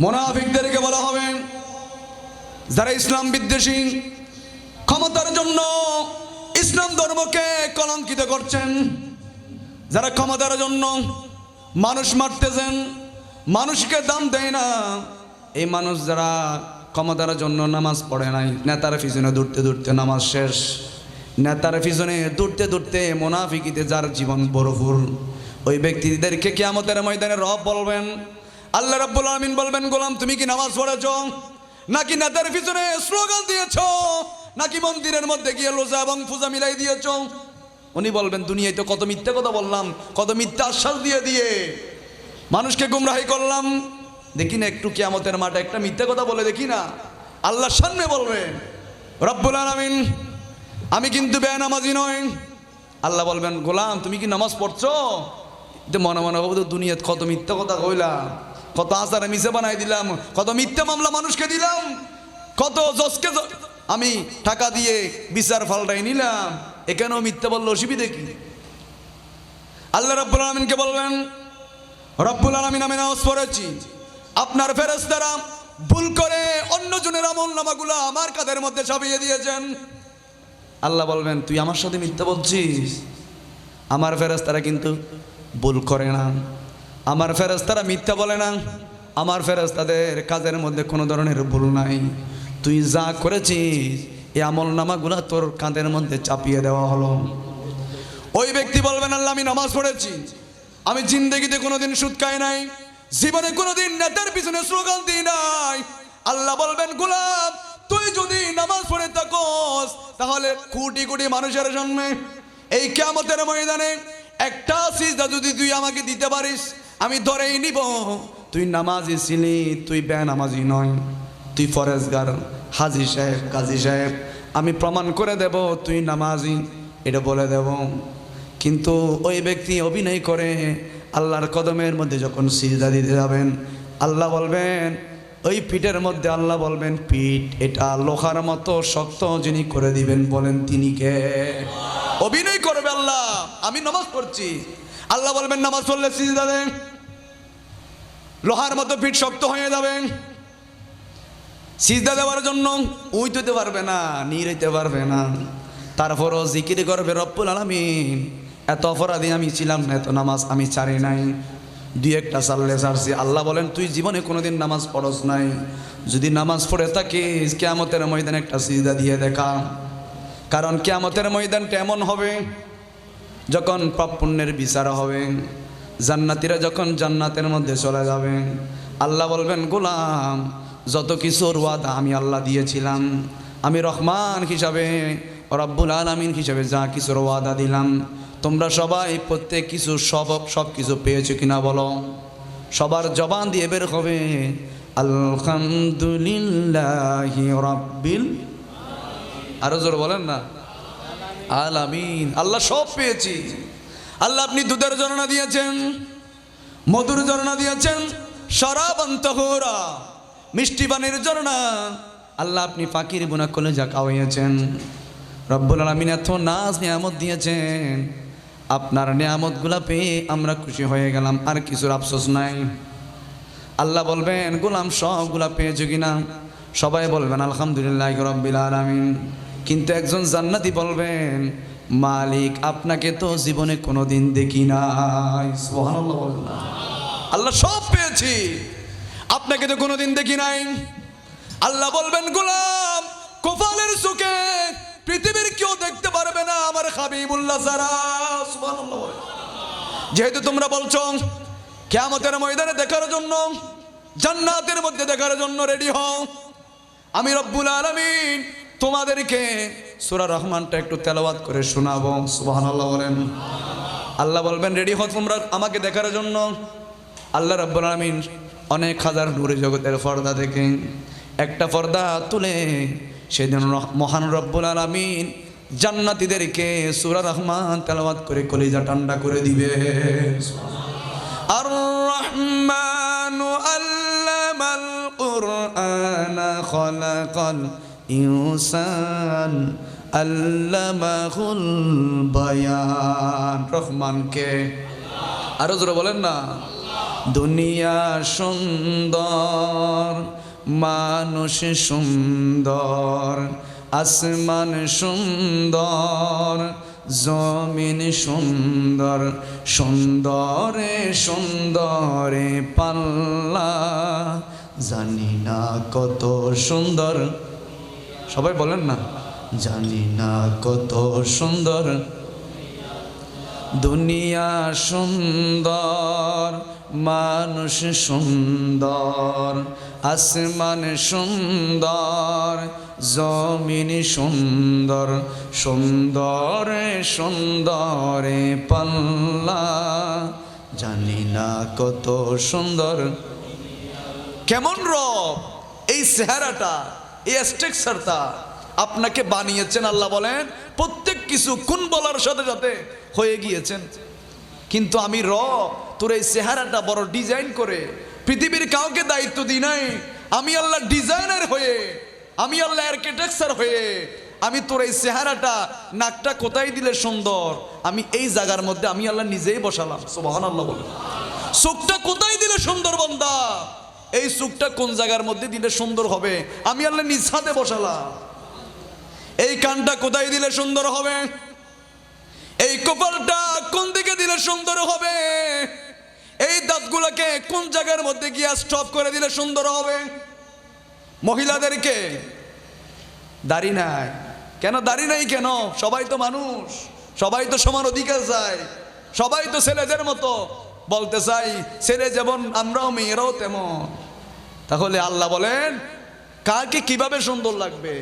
মুনাফিকদেরকে বলা হবে যারা ইসলাম বিদ্বেষী, ক্ষমতার জন্য ইসলাম ধর্মকে কলঙ্কিত করছেন, যারা ক্ষমতার জন্য মানুষ মারতেছেন, মানুষকে দাম দেয় না, এই মানুষ যারা ক্ষমতার জন্য নামাজ পড়ে নাই, নেতার পিছনে দৌড়তে দৌড়তে নামাজ শেষ, নেতার পিছনে দৌড়তে দৌড়তে মুনাফিকিতে যার জীবন ভরপুর, ওই ব্যক্তিদেরকে কিয়ামতের ময়দানে রব বলবেন, আল্লাহ রাব্বুল আলামিন বলবেন গোলাম তুমি কি নামাজ পড়েছ, নাকি নেতার পিছনে স্লোগান দিয়েছ, নাকি মন্দিরের মধ্যে গিয়ে রোজা এবং পূজা মিলাই দিয়েছ? উনি বলবেন দুনিয়ায় তো কত মিথ্যা কথা বললাম, কত মিথ্যা আশ্বাস দিয়ে দিয়ে মানুষকে গুমরাহি করলাম, দেখি না একটু কিয়ামতের মাঠে একটা মিথ্যা কথা বলে দেখি না। আল্লাহর সামনে বলবেন রব্বুল আলামিন আমি কিন্তু বেনামাজি নই। আল্লাহ বলবেন গোলাম তুমি কি নামাজ পড়ছো? মনে মনে হবো তো দুনিয়াত কত মিথ্যা কথা কইলাম, কত আচারে মিশে বানাই দিলাম, কত মিথ্যা মামলা মানুষকে দিলাম, কত জজকে আমি টাকা দিয়ে বিচার ফাল্টাই নিলাম, এখানেও মিথ্যা বললো, অসুবিধা কি? আল্লাহ রাব্বুল আলামিনকে বলবেন রব্বুল আলামিন আমি নামাজ পড়েছি, আপনার ফেরেশতারা ভুল করে অন্যজনের আমলনামাগুলো আমার কাঁধের মধ্যে চাপিয়ে দিয়েছেন। আল্লাহ বলবেন তুই আমার সাথে মিথ্যা বলছিস? আমার ফেরেশতারা কিন্তু ভুল করে না, আমার ফেরেশতারা মিথ্যা বলে না, আমার ফেরেশতাদের কাজের মধ্যে কোনো ধরনের ভুল নাই। তুই যা করেছিস এই আমলনামাগুলো তোর কাঁধের মধ্যে চাপিয়ে দেওয়া হলো। ওই ব্যক্তি বলবেন আল্লাহ আমি নামাজ পড়েছি, আমি জিন্দেগিতে কোনোদিন সুদ খাই নাই, জীবনে কোনোদিন নেতার পিছনে স্লোগান দিই নাই। আল্লাহ বলবেন গোলাম তুই যদি নামাজ পড়ে থাকস তাহলে কোটি কোটি মানুষের জন্মে এই কিয়ামতের ময়দানে একটা সিজদা যদি তুই আমাকে দিতে পারিস আমি ধরেই নিব তুই নামাজি ছিলি, তুই বেনামাজি নয়, তুই ফরেজগার, হাজী সাহেব, কাজী সাহেব, আমি প্রমাণ করে দেব তুই নামাজি, এটা বলে দেব। কিন্তু ওই ব্যক্তি অভিনয় করে আল্লাহর কদমের মধ্যে যখন সিজদা দিতে যাবেন আল্লাহ বলবেন ওই পিঠের মধ্যে আল্লাহ বলবেন পিঠ এটা লোহার মতো শক্ত, যিনি করে দিবেন বলেন তিনি কে? অভিনয় করবে আল্লাহ আমি নামাজ পড়ছি, আল্লাহ বলবেন নামাজ পড়লে সিজদা দেন, লোহার মতো পিঠ শক্ত হয়ে যাবে, সিজদা দেওয়ার জন্য উইতে পারবে না, নিড়াইতে পারবে না, তারপরও জিকির করবে রব্বুল আলামিন এত অপরাধী আমি ছিলাম না, এত নামাজ আমি ছাড়ি নাই, দুই একটা সাল্লে ছাড়ছি। আল্লাহ বলেন তুই জীবনে কোনোদিন নামাজ পড়স নাই, যদি নামাজ পড়ে থাকিস কিয়ামতের ময়দানে একটা সিজদা দিয়ে দেখা। কারণ কিয়ামতের ময়দানটা এমন হবে যখন পাপ পুণ্যের বিচার হবে, জান্নাতীরা যখন জান্নাতের মধ্যে চলে যাবে আল্লাহ বলবেন গোলাম যত কিছুর ওয়াদা আমি আল্লাহ দিয়েছিলাম, আমি রহমান হিসাবে রব্বুল আলামিন হিসাবে যা কিছুর ওয়াদা দিলাম তোমরা সবাই প্রত্যেক কিছু সব কিছু পেয়েছো কিনা বলো? সবার জবান দিয়ে বের হবে আলহামদুলিল্লাহি রাব্বিল, আরো জোর বলেন না আলামিন। আল্লাহ সব পেয়েছি। আল্লাহ আপনি দুধের ঝর্ণা দিয়েছেন, মধুর ঝর্ণা দিয়েছেন, শরাবান তাহুরা মিষ্টি পানির ঝর্ণা, আল্লাহ আপনি ফাকির বুনা কলেজা খাওয়াইয়েছেন, রব্বুল আলামিন এত নাজ নিয়ামত দিয়েছেন, আপনার নিয়ামতগুলা পেয়ে আমরা খুশি হয়ে গেলাম, আর কিছুর আফসোস নাই। আল্লাহ বলবেন গোলাম সবগুলা পেয়েছো কিনা? সবাই বলবেন আলহামদুলিল্লাহি রাব্বিল আলামিন। কিন্তু একজন জান্নাতি বলবেন মালিক আপনাকে তো জীবনে কোনোদিন দেখি নাই। সুবহানাল্লাহ বলেন। আল্লাহ সব পেয়েছি, আপনাকে তো কোনোদিন দেখি নাই। আল্লাহ বলবেন গোলাম কপালের চোখে পৃথিবীর কেউ দেখতে পারবে না আমার হাবিবুল্লাহ ছাড়া। সুবহানাল্লাহ। যেহেতু তোমরা বলছো কিয়ামতের ময়দানে দেখার জন্য, জান্নাতের মধ্যে দেখার জন্য রেডি হও, আমি রব্বুল আলামিন তোমাদেরকে সূরা রহমানটা একটু তেলাওয়াত করে শোনাবো। সুবহানাল্লাহ বলেন। আল্লাহ বলবেন রেডি হও তোমরা আমাকে দেখার জন্য। আল্লাহ রব্বুল আলামিন অনেক হাজার নূরের জগতের পর্দা থেকে একটা পর্দা তুলে সেদিন মহান রব্বুল আলামিন জান্নাতীদেরকে সূরা রহমান তেলাওয়াত করে কলিজা ঠান্ডা করে দিবে। আর রহমানু আল্লামাল কুরআনা খালাকাল ইনসান আল্লামাহুল বায়ান। রহমানকে আরো জোরে বলেন না। দুনিয়া সুন্দর, মানুষ সুন্দর, আসমান সুন্দর, জমিন সুন্দর, সুন্দরে সুন্দরে পাল্লা জানি না কত সুন্দর। সবাই বলেন না জানি না কত সুন্দর। দুনিয়া সুন্দর, মানুষ সুন্দর, আসমান সুন্দর, জমিন সুন্দর, সুন্দরে সুন্দরে পাল্লা জানি না কত সুন্দর। কেমন রব, এই চেহারাটা, এই স্ট্রাকচারটা আপনাকে বানিয়েছেন আল্লাহ বলেন প্রত্যেক কিছু কোন বলার সাথে সাথে হয়ে গিয়েছেন। কিন্তু আমি রব তোর এই চেহারাটা বড় ডিজাইন করে পৃথিবীর কাউকে দায়িত্ব দিই নাই। আমি আল্লাহ ডিজাইনার হয়ে, আমি আল্লাহ আর্কিটেকচার হয়ে আমি তোর এই চেহারাটা, নাকটা কোথায় দিলে সুন্দর, আমি এই জায়গার মধ্যে আমি আল্লাহ নিজেই বসালাম। সুবহানাল্লাহ বলে। চোখটা কোথায় দিলে সুন্দর বান্দা, এই চোখটা কোন জায়গার মধ্যে দিলে সুন্দর হবে, আমি আল্লাহ নিজ হাতে বসালাম। এই কানটা কোথায় দিলে সুন্দর হবে, এই কপালটা কোন দিকে দিলে সুন্দর হবে, এই দাঁতগুলোকে কোন জায়গার মধ্যে গিয়ে স্টপ করে দিলে সুন্দর হবে। মহিলাদেরকে দাড়ি নাই কেন, দাড়ি নাই কেন? সবাই তো মানুষ, সবাই তো সমান অধিকার চায়, সবাই তো ছেলেদের মতো বলতে চাই, ছেলে যেমন আমরাও মেয়েরাও তেমন। তাহলে আল্লাহ বলেন কাকে কিভাবে সুন্দর লাগবে?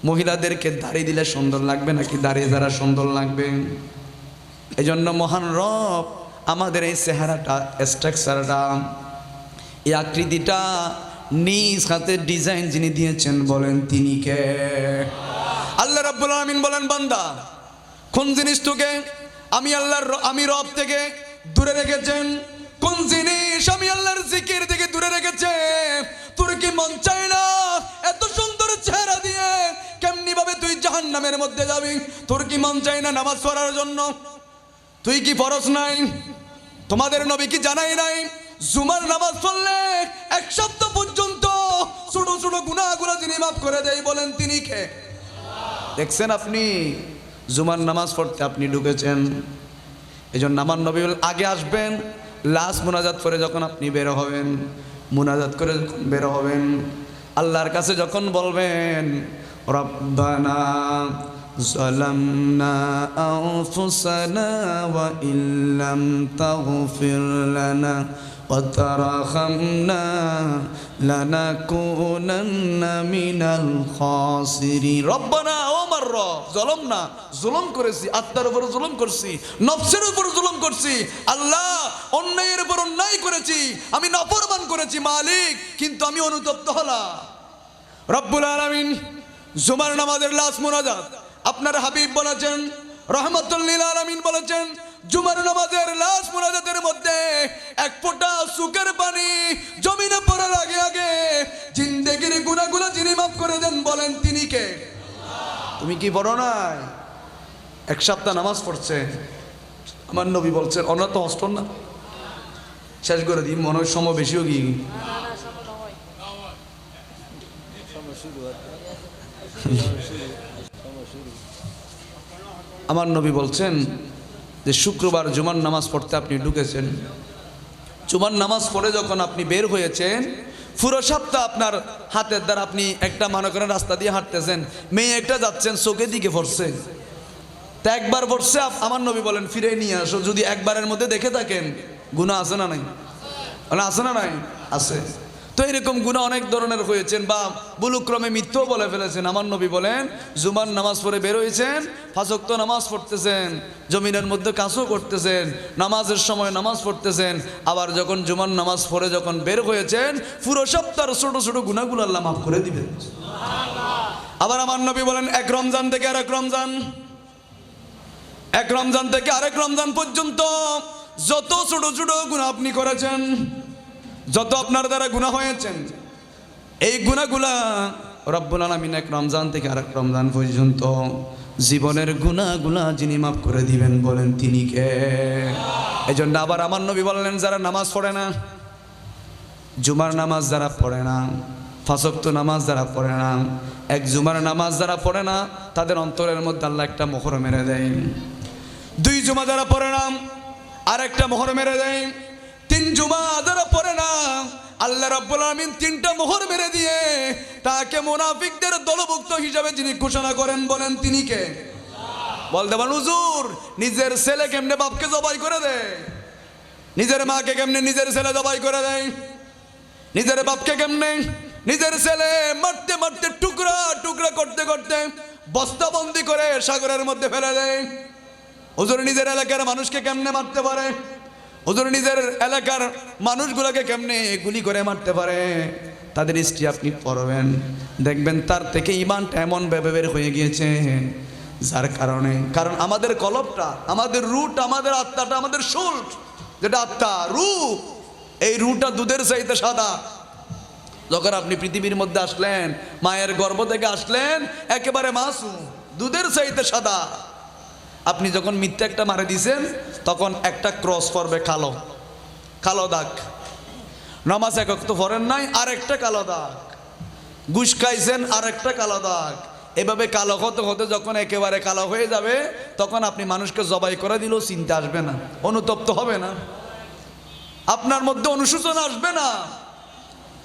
মহিলাদেরকে দাড়ি দিলে সুন্দর লাগবে নাকি দাড়ি দ্বারা সুন্দর লাগবে? এই জন্য মহান রব আমাদের এই চেহারাটা, স্ট্রাকচারটা, এই আকৃতিটা নিজ হাতে ডিজাইন যিনি দিয়েছেন বলেন তিনি কে? আল্লাহ রাব্বুল আলামিন বলেন বান্দা কোন জিনিস তোকে আমি আল্লাহর আমি রব থেকে দূরে রেখেছেন, কোন জিনিস আমি আল্লাহর জিকির থেকে দূরে রেখেছে? তোর কি মন চায় না এত সুন্দর চেহারা দিয়ে কেমনি ভাবে তুই জাহান্নামের মধ্যে যাবি? তোর কি মন চায় না নামাজ পড়ার জন্য? তুই কি ফরজ নাই? তোমাদের নবী কি জানাই নাই জুমার নামাজ পড়লে 1 সপ্তাহ পর্যন্ত ছোট ছোট গুনাহগুলো যিনি মাফ করে দেয় বলেন তিনি কে? দেখছেন আপনি জুমার নামাজ পড়তে আপনি ঢুকেছেন, এই জন্য আমার নবী আগে আসবেন, লাস্ট মুনাজাত করে যখন আপনি বের হবেন, মুনাজাত করে যখন বের হবেন আল্লাহর কাছে যখন বলবেন রব্বানা যালামনা আনফুসানা ওয়া ইল্লাম তাগফির লানা ওয়া তারহামনা লানাকুনান্না মিনাল খাসিরিন। রব্বানা, ও আমার রব, যালামনা, জুলুম করেছি, আত্মার উপর জুলুম করছি, নফসের উপর জুলুম করছি, আল্লাহ অন্যায়ের উপর অন্যায় করেছি, আমি নাফরমান করেছি মালিক, কিন্তু আমি অনুতপ্ত হলাম। রব্বুল আলামিন জুমার নামাজের লাস্ট মুনাজাত আপনার হাবিব বলেছেন, রহমাতুল লিল আলামিন বলেছেন, জুমার নামাজের লাস্ট মুনাজাতের মধ্যে 1 ফোঁটা চোখের পানি জমিনে পড়ার আগে আগে জিন্দেগির গুনাহগুলো যিনি মাফ করে দেন বলেন তিনি কে? তুমি কি পড়ো নাই? 1 সপ্তাহ নামাজ পড়ছে, আমার নবী বলছেন অনাথ অষ্ট না শেষ করে দিই, মনে হয় সময় বেশিও গিয়ে আমার নবী বলছেন যে শুক্রবার জুমার নামাজ পড়তে আপনি ঢুকেছেন, জুমার নামাজ পড়ে যখন আপনি বের হয়েছেন পুরো সপ্তাহ আপনার হাতের দ্বারা আপনি একটা মনে করেন রাস্তা দিয়ে হাঁটতেছেন, মেয়ে একটা যাচ্ছেন চোখের দিকে পড়ছে, তা একবার পড়ছে, আমার নবী বলেন ফিরে নিয়ে আসো, যদি একবারের মধ্যে দেখে থাকেন গুনাহ আছে না নাই? আছে না নাই? আছে। তো এরকম গুনাহ অনেক ধরনের হয়েছেন বা ভুলক্রমে মিথ্যাও বলে ফেলেছেন। আমার নবী বলেন জুমার নামাজ পড়ে বের হয়েছেন, 5 ওয়াক্ত নামাজ পড়তেছেন, জমিনের মধ্যে কাজও করতেছেন, নামাজের সময় নামাজ পড়তেছেন, আবার যখন জুমার নামাজ পড়ে যখন বের হয়েছেন পুরো সপ্তাহের ছোট ছোট গুনাহগুলো আল্লাহ মাফ করে দিবেন। আবার আমার নবী বলেন 1 রমজান থেকে আরেক রমজান, 1 রমজান থেকে আরেক রমজান পর্যন্ত যত ছোট ছোট গুনাহ আপনি করেছেন, যত আপনার দ্বারা গুনাহ হয়েছেন, এই গুনাহগুলা রব্বুল আলামিন 1 রমজান থেকে আরেক রমজান পর্যন্ত জীবনের গুনাহগুলা যিনি মাফ করে দিবেন বলেন তিনি কে? এই জন্য আবার আমার নবী বললেন যারা নামাজ পড়ে না, জুমার নামাজ যারা পড়ে না, 5 ওয়াক্ত নামাজ যারা পড়ে না, 1 জুমার নামাজ যারা পড়ে না, তাদের অন্তরের মধ্যে আল্লাহ একটা মোহর মেরে দেয়। 2 জুমা যারা পড়ে না আর একটা মোহর মেরে দেয়। 3 জুমা যারা পড়ে না আল্লাহ রাব্বুল আলামিন 3টা মোহর মেরে দিয়ে তাকে মুনাফিকদের দলভুক্ত হিসাবে যিনি ঘোষণা করেন বলেন তিনি কে? বলতে পারেন হুজুর নিজের ছেলে কেমনে বাপকে জবাই করে দেয়, নিজের মাকে কেমনে নিজের ছেলে জবাই করে দেয়, নিজের বাপকে কেমনে নিজের ছেলে মারতে মারতে টুকরা টুকরা করতে করতে বস্তাবন্দি করে সাগরের মধ্যে ফেলে দেয়। হুজুর নিজের এলাকার মানুষকে কেমনে মারতে পারে, হুজুর নিজের এলাকার মানুষগুলোকে কেমনে গুলি করে মারতে পারে তাদের হিস্ট্রি আপনি পড়বেন, দেখবেন তার থেকে ইমানটা এমন ভাবে বের হয়ে গিয়েছে যার কারণে, কারণ আমাদের কলবটা, আমাদের রুট, আমাদের আত্মাটা, আমাদের সুল্ট যেটা আত্মা রূপ, এই রুটটা দুধের চাইতে সাদা। যখন আপনি পৃথিবীর মধ্যে আসলেন, মায়ের গর্ভ থেকে আসলেন, একেবারে মাসুম, দুধের চাইতে সাদা। আপনি যখন মিথ্যা একটা মারে দিয়েছেন তখন একটা ক্রস পড়বে, কালো কালো দাগ। নামাজ একক তো পড়েন নাই, আর একটা কালো দাগ। ঘুষ খাইছেন, আর একটা কালো দাগ। এভাবে কালো হতে হতে যখন একেবারে কালো হয়ে যাবে তখন আপনি মানুষকে জবাই করে দিলেও চিন্তা আসবে না, অনুতপ্ত হবে না, আপনার মধ্যে অনুশোচনা আসবে না,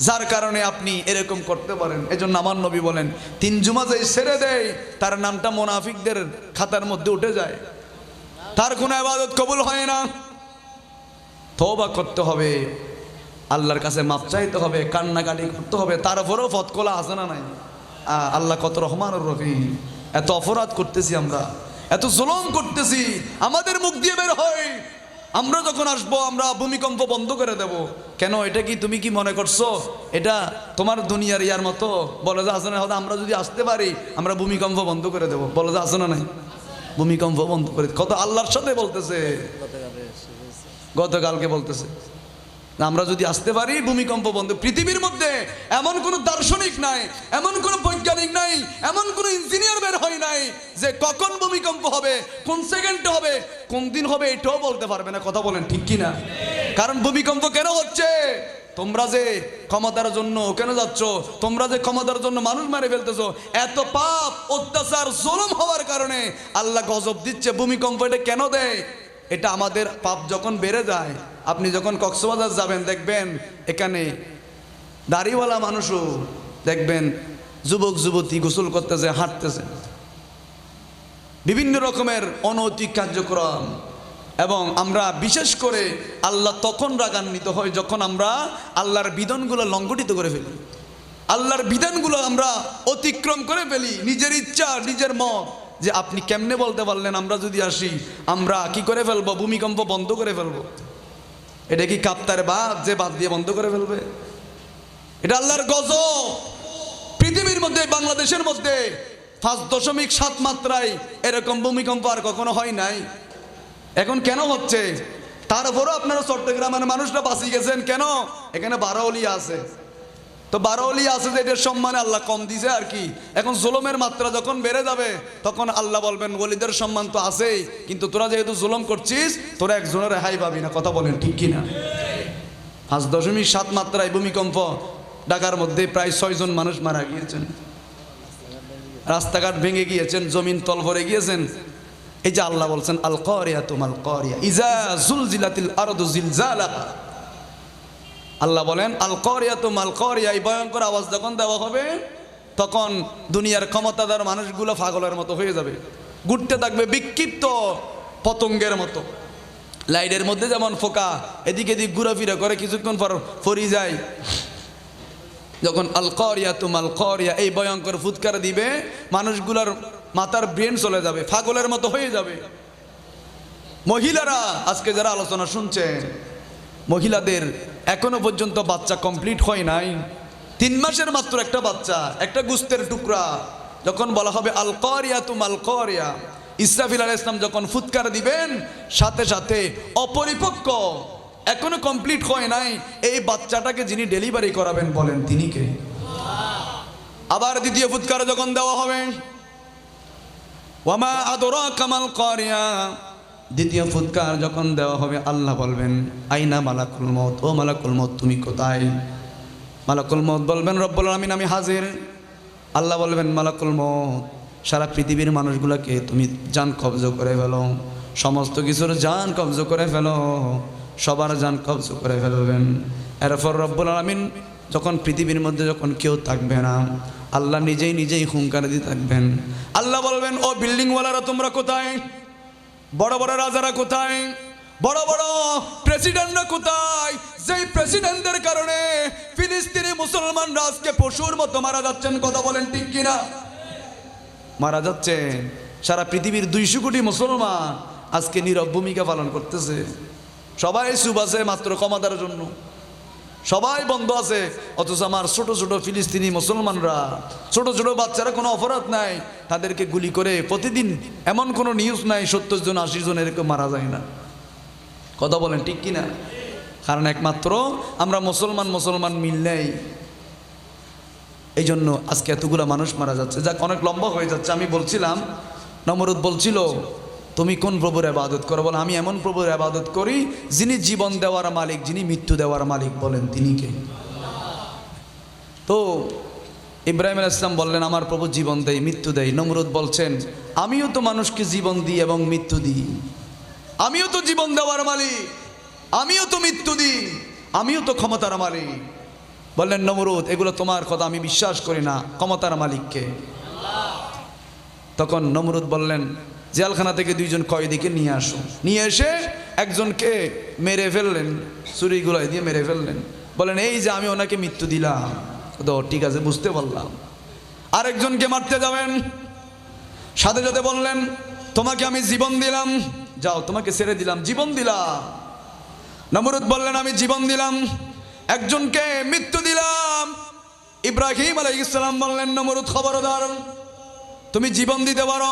যার কারণে আপনি এরকম করতে পারেন। এজন্য আমার নবী বলেন, 3 জুমা যে ছেড়ে দেয় তার নামটা মুনাফিকদের খাতার মধ্যে উঠে যায়, তার কোনো ইবাদত কবুল হয় না। তওবা করতে হবে, আল্লাহর কাছে মাপ চাইতে হবে, কান্নাকাটি করতে হবে। তারপরেও ফতকলা আছে না নাই? আল্লাহ কত রহমানুর রহিম। এত অপরাধ করতেছি আমরা, এত জুলুম করতেছি, আমাদের মুখ দিয়ে বের হয় আমরা যখন আসবো আমরা ভূমিকম্প বন্ধ করে দেব। কেন? এটা কি তুমি কি মনে করছো এটা তোমার দুনিয়ার ইয়ার মতো? বলে যে আসে না, আমরা যদি আসতে পারি আমরা ভূমিকম্প বন্ধ করে দেব। বলে যে আসে না নাই, ভূমিকম্প বন্ধ করে। কত আল্লাহর সাথে বলতেছে, গতকালকে বলতেছে আমরা যদি আসতে পারি ভূমিকম্প বন্ধ। পৃথিবীর মধ্যে এমন কোনো দার্শনিক নাই, এমন কোনো বৈজ্ঞানিক নাই, এমন কোনো ইঞ্জিনিয়ার বের হয় নাই যে কখন ভূমিকম্প হবে, কোন সেকেন্ডে হবে, কোন দিন হবে, এটাও বলতে পারবে না। কথা বলেন ঠিক কিনা? কারণ ভূমিকম্প কেন হচ্ছে? তোমরা যে ক্ষমতার জন্য কেন যাচ্ছ, তোমরা যে ক্ষমতার জন্য মানুষ মারে ফেলতেছো, এত পাপ অত্যাচার জুলুম হওয়ার কারণে আল্লাহ গজব দিচ্ছে। ভূমিকম্প এটা কেন দেয়? এটা আমাদের পাপ যখন বেড়ে যায়। আপনি যখন কক্সবাজার যাবেন দেখবেন এখানে দাড়িওয়ালা মানুষও দেখবেন, যুবক যুবতী গোসল করতেছে, হাঁটতেছে, বিভিন্ন রকমের অনৈতিক কার্যক্রম। এবং আমরা বিশেষ করে আল্লাহ তখন রাগান্বিত হয় যখন আমরা আল্লাহর বিধানগুলো লঙ্ঘিত করে ফেলি, আল্লাহর বিধানগুলো আমরা অতিক্রম করে ফেলি, নিজের ইচ্ছা, নিজের মত। যে আপনি কেমনে বলতে পারলেন আমরা যদি আসি আমরা কি করে ফেলবো, ভূমিকম্প বন্ধ করে ফেলবো? এটা কি কাপ্তার বাদ যে বাদ দিয়ে বন্ধ করে ফেলবে? এটা আল্লাহর গজব। পৃথিবীর মধ্যে, বাংলাদেশের মধ্যে 5.7 মাত্রায় এরকম ভূমিকম্প আর কখনো হয় নাই। এখন কেন হচ্ছে? তারপরও আপনারা চট্টগ্রামের মানুষরা বাঁচিয়ে গেছেন কেন? এখানে 12 ওলিয়া আছে, তো 12 ওলিয়া আছে যে এটার সম্মানে আল্লাহ কম দিছে আর কি। এখন জুলুমের মাত্রা যখন বেড়ে যাবে তখন আল্লাহ বলবেন ওলিদের সম্মান তো আছেই, কিন্তু তোরা যেহেতু জুলুম করছিস তোরা একজনের রেহাই পাবি না। কথা বলেন ঠিক কিনা? 5.7 মাত্রায় ভূমিকম্প, ঢাকার মধ্যে প্রায় 6 জন মানুষ মারা গিয়েছেন, রাস্তাঘাট ভেঙে গিয়েছেন, জমিন তল ভরে গিয়েছেন। এই যে আল্লাহ বলছেন আল কারিয়াতু মাল কারিয়া ইজা জুলজিলাতিল আরদু জিলজালাহা। আল্লাহ বলেন আল কারিয়াতু মাল কারিয়া, এই ভয়ঙ্কর আওয়াজ যখন দেওয়া হবে তখন দুনিয়ার ক্ষমতাদার মানুষগুলো পাগলের মতো হয়ে যাবে, ঘুরতে থাকবে বিক্ষিপ্ত পতঙ্গের মতো। লাইটের মধ্যে যেমন ফোকা এদিক এদিক ঘুরাফিরা করে, কিছুক্ষণ পর ফরি যায়। যখন আল কারিয়াতু মাল কারিয়া এই ভয়ঙ্কর ফুৎকার দিবে, মানুষগুলোর মাথার ব্রেন চলে যাবে, পাগলের মতো হয়ে যাবে। মহিলারা আজকে যারা আলোচনা শুনছেন, মহিলাদের এখনো পর্যন্ত বাচ্চা কমপ্লিট হয় নাই, 3 মাসের মাত্র একটা বাচ্চা, একটা গোস্তের টুকরা। যখন বলা হবে আল কারিয়াতু মাল কারিয়া, ইসরাফিল আলাইহিস সালাম যখন ফুৎকার দিবেন সাথে সাথে অপরিপক্ক, এখনো কমপ্লিট হয় নাই এই বাচ্চাটাকে যিনি ডেলিভারি করাবেন বলেন তিনি কে? আবার দ্বিতীয় ফুৎকার যখন দেওয়া হবে ওয়ামা আদরাকা মাল কারিয়া, দ্বিতীয় ফুৎকার যখন দেওয়া হবে আল্লাহ বলবেন আইনা মালাকুল মউত, ও মালাকুল মউত তুমি কোথায়? মালাকুল মউত বলবেন রব্বুল আলামিন আমি হাজির। আল্লাহ বলবেন মালাকুল মউত সারা পৃথিবীর মানুষগুলোকে তুমি জান কবজ করে ফেলো, সমস্ত কিছুর জান কবজ করে ফেলো, সবার জান কবজ করে ফেলবেন। এরপর রব্বুল আলামিন যখন পৃথিবীর মধ্যে যখন কেউ থাকবে না, আল্লাহ নিজেই হুঙ্কার দিয়ে থাকবেন। আল্লাহ বলবেন ও বিল্ডিংওয়ালারা তোমরা কোথায়? বড় বড় রাজারা কোথায়? বড় বড় প্রেসিডেন্টরা কোথায়? যেই প্রেসিডেন্টদের কারণে ফিলিস্তিনি মুসলমানরা আজকে পশুর মতো মারা যাচ্ছেন। কথা বলেন ঠিক কিনা? মারা যাচ্ছেন। সারা পৃথিবীর 200 কোটি মুসলমান আজকে নীরব ভূমিকা পালন করতেছে। সবাই চুপ আছে মাত্র ক্ষমতার জন্য, সবাই বন্ধ আছে। অথচ আমার ছোট ছোট ফিলিস্তিনি মুসলমানরা, ছোট ছোট বাচ্চারা, কোনো অপরাধ নাই, তাদেরকে গুলি করে প্রতিদিন এমন কোনো নিউজ নাই 70 জন 80 জন এরকম মারা যায় না। কথা বলেন ঠিক কিনা? কারণ একমাত্র আমরা মুসলমান মিল নেই, এই জন্য আজকে এতগুলো মানুষ মারা যাচ্ছে। যাক, অনেক লম্বা হয়ে যাচ্ছে। আমি বলছিলাম, নমরুদ বলছিল তুমি কোন প্রভুর ইবাদত করো? বলে আমি এমন প্রভুর ইবাদত করি যিনি জীবন দেওয়ার মালিক, যিনি মৃত্যু দেওয়ার মালিক। বলেন তিনি কে? তো ইব্রাহিম আলাইহিস সালাম বললেন আমার প্রভু জীবন দেয়, মৃত্যু দেয়। নমরুদ বলছেন আমিও তো মানুষকে জীবন দিই এবং মৃত্যু দিই, আমিও তো জীবন দেওয়ার মালিক, আমিও তো মৃত্যু দিই, আমিও তো ক্ষমতার মালিক। বললেন নমরুদ এগুলো তোমার কথা, আমি বিশ্বাস করি না, ক্ষমতার মালিককে। তখন নমরুদ বললেন জেলখানা থেকে 2 জন কয়েদিকে নিয়ে আসো। নিয়ে এসে একজনকে মেরে ফেললেন, ছুরিগুলোয় দিয়ে মেরে ফেললেন। বলেন এই যে আমি ওনাকে মৃত্যু দিলাম। তো ঠিক আছে, বুঝতে পারলাম। আরেকজনকে মারতে যাবেন, সাথে সাথে বললেন তোমাকে আমি জীবন দিলাম, যাও তোমাকে ছেড়ে দিলাম, জীবন দিলাম। নমরুদ বললেন আমি জীবন দিলাম, একজনকে মৃত্যু দিলাম। ইব্রাহিম আলাইহিস সালাম বললেন নমরুদ খবরদার, তুমি জীবন দিতে পারো,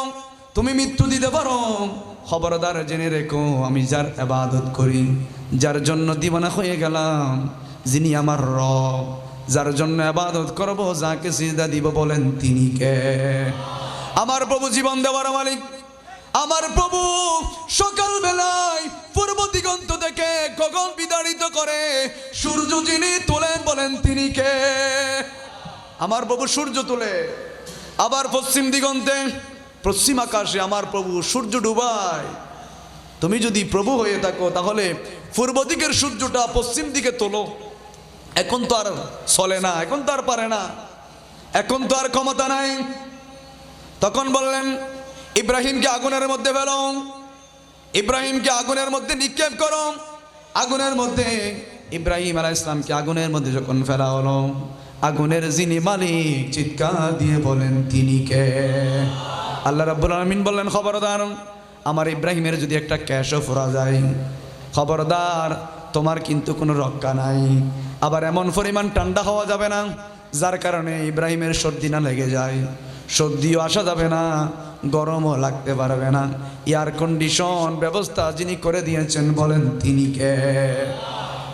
তুমি মৃত্যু দিতে পারো, খবরদার জেনে রেখো আমি যার ইবাদত করি, যার জন্য দিওয়ানা হয়ে গেলাম, যিনি আমার রব, যার জন্য ইবাদত করব, যাকে সিজদা দিব, বলেন তিনি কে? আমার প্রভু জীবন দেওয়ার মালিক। আমার প্রভু সকাল বেলায় পূর্ব দিগন্ত থেকে গগন বিতাড়িত করে সূর্য যিনি তোলেন, বলেন তিনি কে? আমার প্রভু সূর্য তোলে। আবার পশ্চিম দিগন্তে, পশ্চিম আকাশে আমার প্রভু সূর্য ডুবায়। তুমি যদি প্রভু হয়ে থাকো তাহলে পূর্ব দিকের সূর্যটা পশ্চিম দিকে তোলো। এখন তো আর চলে না, এখন তো আর পারে না, এখন তো আর ক্ষমতা নাই। তখন বললেন ইব্রাহিমকে আগুনের মধ্যে ফেলো, ইব্রাহিমকে আগুনের মধ্যে নিক্ষেপ করো। আগুনের মধ্যে ইব্রাহিম আলাইহিস সালামকে আগুনের মধ্যে যখন ফেলা হলো, আগুনের যিনি মালিক চিৎকার দিয়ে বলেন তিনি কে? আল্লাহ রাব্বুল আলামিন বললেন খবরদার, আমার ইব্রাহিমের যদি একটা ক্যাশও ফোরা যায়, খবরদার তোমার কিন্তু কোনো রক্ষা নাই। আবার এমন পরিমাণ ঠান্ডা হওয়া যাবে না যার কারণে ইব্রাহিমের সর্দি না লেগে যায়, সর্দিও আসা যাবে না, গরমও লাগতে পারবে না। এয়ার কন্ডিশন ব্যবস্থা যিনি করে দিয়েছেন, বলেন তিনি কে?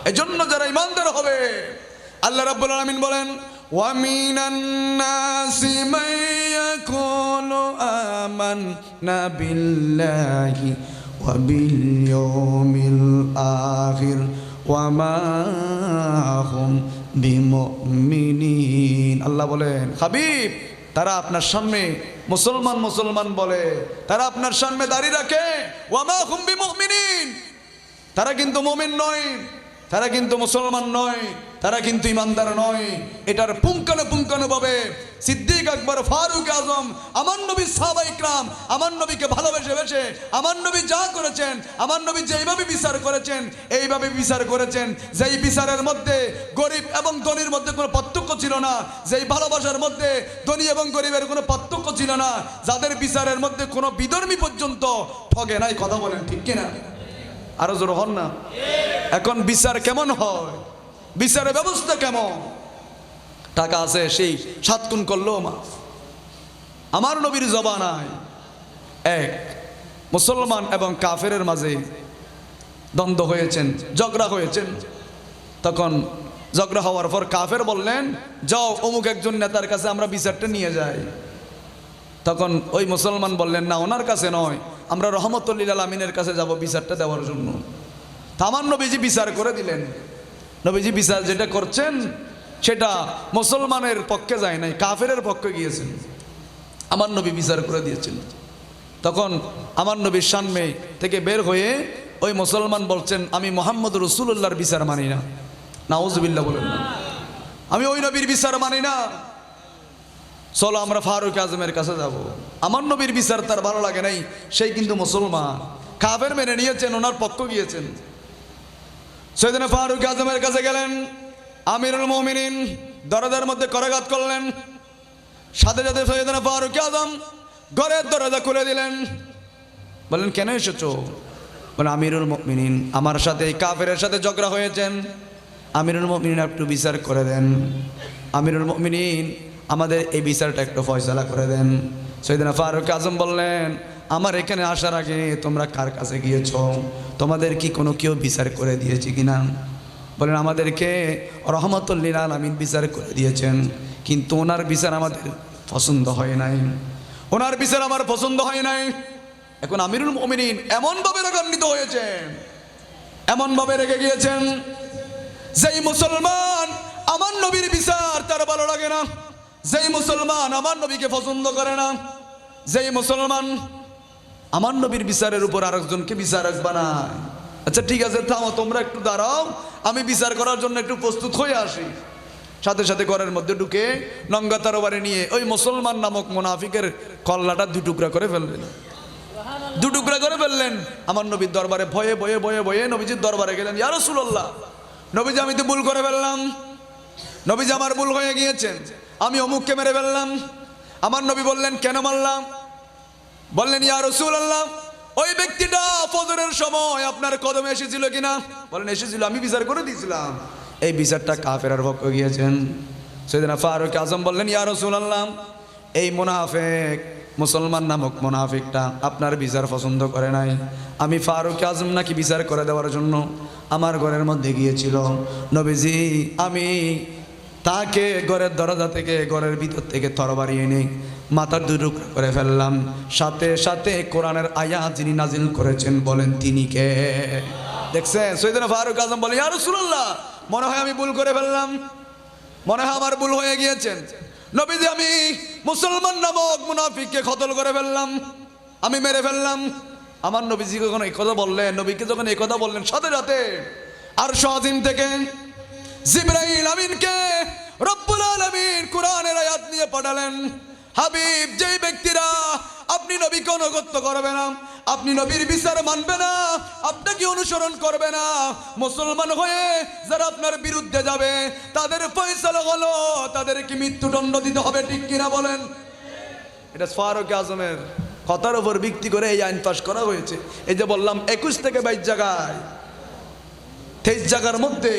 এজন্য যারা ইমানদার হবে, আল্লাহ রাব্বুল আলামিন বলেন ওয়ামিনান নাসি মান ইয়াকুলু আমান্না বিল্লাহি ওয়া বিল ইয়াউমিল আখির ওয়া মা হুম বিমুমিনিন। আল্লাহ বলেন হাবিব, তারা আপনার সামনে মুসলমান মুসলমান বলে, তারা আপনার সামনে দাঁড়িয়ে রাখে, ওয়া মা হুম বিমুমিনিন, তারা কিন্তু মুমিন নয়, তারা কিন্তু মুসলমান নয়, তারা কিন্তু ইমানদার নয়। এটার পুঙ্খানুপুঙ্খানুভাবে সিদ্দিক আকবর, ফারুক আজম, আমার নবী, সাহাবা ইকরাম আমার নবীকে ভালোবেসে বেসে আমার নবী যা করেছেন, আমার নবী যেইভাবে বিচার করেছেন এইভাবে বিচার করেছেন। যেই বিচারের মধ্যে গরিব এবং ধনীর মধ্যে কোনো পার্থক্য ছিল না, যেই ভালোবাসার মধ্যে ধনী এবং গরিবের কোনো পার্থক্য ছিল না, যাদের বিচারের মধ্যে কোনো বিধর্মী পর্যন্ত ঠগে নাই। কথা বলেন ঠিক কিনা? আরো জোর হন না। এখন বিচার কেমন হয়? বিচারের ব্যবস্থা কেমন? টাকা আছে সেই 7 গুণ করলেও মাফ। আমার নবীর জবানায় এক মুসলমান এবং কাফেরের মাঝে দ্বন্দ্ব হয়েছেন, ঝগড়া হয়েছেন। তখন ঝগড়া হওয়ার পর কাফের বললেন যাও অমুক একজন নেতার কাছে আমরা বিচারটা নিয়ে যাই। তখন ওই মুসলমান বললেন না, ওনার কাছে নয়, আমরা রহমতুল লিল আলামিনের কাছে যাব বিচারটা দেওয়ার জন্য। আমার নবীজি বিচার করে দিলেন। নবীজি বিচার যেটা করছেন সেটা মুসলমানের পক্ষে যায় নাই, কাফেরের পক্ষে গিয়েছেন। আমার নবী বিচার করে দিয়েছেন। তখন আমার নবীর সামনে থেকে বের হয়ে ওই মুসলমান বলছেন আমি মুহাম্মদ রাসূলুল্লাহর বিচার মানি না। নাউজুবিল্লাহ বলেন না, আমি ওই নবীর বিচার মানি না, চলো আমরা ফারুক আজমের কাছে যাব। আমার নবীর বিচার তার ভালো লাগে নাই, সেই কিন্তু মুসলমান, কাফের মেনে নিয়েছেন, ওনার পক্ষ গিয়েছেন। সৈয়দনা ফারুক আজমের কাছে গেলেন, আমিরুল মুমিনিন দরজার মধ্যে করাঘাত করলেন। সাথে সাথে সৈয়দনা ফারুক আজম ঘরের দরজা খুলে দিলেন। বললেন কেন এসেছো? বলে আমিরুল মুমিনিন আমার সাথে এই কাফেরের সাথে ঝগড়া হয়েছেন, আমিরুল মুমিনিন একটু বিচার করে দেন, আমিরুল মুমিনিন আমাদের এই বিচারটা একটু ফয়সালা করে দেন। সৈয়দনা ফারুক আজম বললেন আমার এখানে আসার আগে তোমরা কার কাছে গিয়েছ, তোমাদের কি কোনো কেউ বিচার করে দিয়েছে কিনা? বলেন আমাদেরকে রহমাতুল লিল আলামিন বিচার করে দিয়েছেন, কিন্তু ওনার বিচার আমাদের পছন্দ হয় নাই, ওনার বিচার আমার পছন্দ হয় নাই। এখন আমিরুল মুমিনিন এমনভাবে রাগান্বিত হয়েছেন, এমনভাবে রেগে গিয়েছেন, যেই মুসলমান আমার নবীর বিচার তার ভালো লাগে না, যেই মুসলমান আমার নবীকে পছন্দ করে না, যেই মুসলমান আমার নবীর বিচারের উপর আরেকজনকে বিচারক বানায়। আচ্ছা ঠিক আছে থামো, তোমরা একটু দাঁড়াও, আমি বিচার করার জন্য একটু প্রস্তুত হয়ে আসি। সাথে সাথে ঘরের মধ্যে ঢুকে নঙ্গা তরবারি নিয়ে ওই মুসলমান নামক মুনাফিকের কল্লাটা দুটুকরা করে ফেললেন, দুটুকরা করে ফেললেন। আমার নবীর দরবারে ভয়ে ভয়ে ভয়ে ভয়ে নবীজির দরবারে গেলেন, ইয়া রাসূলুল্লাহ নবীজি আমি তো ভুল করে ফেললাম, নবীজি আমার ভুল হয়ে গিয়েছেন, আমি অমুককে মেরে ফেললাম। আমার নবী বললেন কেন মারলাম? বললেন ইয়া রাসূলুল্লাহ ওই ব্যক্তিটা ফজরের সময় আপনার কদমে এসেছিল কিনা? বলেন এসেছিল, আমি বিচার করে দিয়েছিলাম। এই বিচারটা কাফেরের পক্ষে গিয়েছেন। সৈয়দনা ফারুক আজম বললেন ইয়া রাসূলুল্লাহ এই মুনাফিক মুসলমান নামক মুনাফিকটা আপনার বিচার পছন্দ করে নাই, আমি ফারুক আজম নাকি বিচার করে দেওয়ার জন্য আমার ঘরের মধ্যে গিয়েছিল। নবীজি আমি তাকে ঘরের দরজা থেকে ঘরের ভিতর থেকে তরবারি এনে মাথার দুটুকরা করে ফেললাম। সাথে সাথে কোরআনের আয়াত যিনি নাজিল করেছেন বলেন তিনি কে? দেখছেন সৈয়দনা ফারুক আজম বলেন ইয়া রাসূলুল্লাহ মনে হয় আমি ভুল করে ফেললাম, মনে হয় আমার ভুল হয়ে গিয়েছেন। নবীজি আমি মুসলমান নামক মুনাফিককে কতল করে ফেললাম, আমি মেরে ফেললাম। আমার নবীজি যখন এই কথা বললেন, নবীকে যখন এই কথা বললেন, সাথে সাথে আরশ আজিম থেকে জিবরাইল আমিনকে রব্বুল আলামিন কোরআনের আয়াত নিয়ে পাঠালেন। হাবিব যেই ব্যক্তিরা আপনি নবীকে অনুগত করবে না, আপনি নবীর বিচার মানবে না, আপনাকে অনুসরণ করবে না, মুসলমান হয়ে যারা আপনার বিরুদ্ধে যাবে তাদের ফয়সালা হলো তাদেরকে মৃত্যুদণ্ড দিতে হবে, ঠিক কিনা বলেন? এটা ফারুক আজমের কথার উপর ভিত্তি করে এই আইন পাশ করা হয়েছে। এই যে বললাম 21 থেকে 22 জায়গায় 23 জায়গার মধ্যে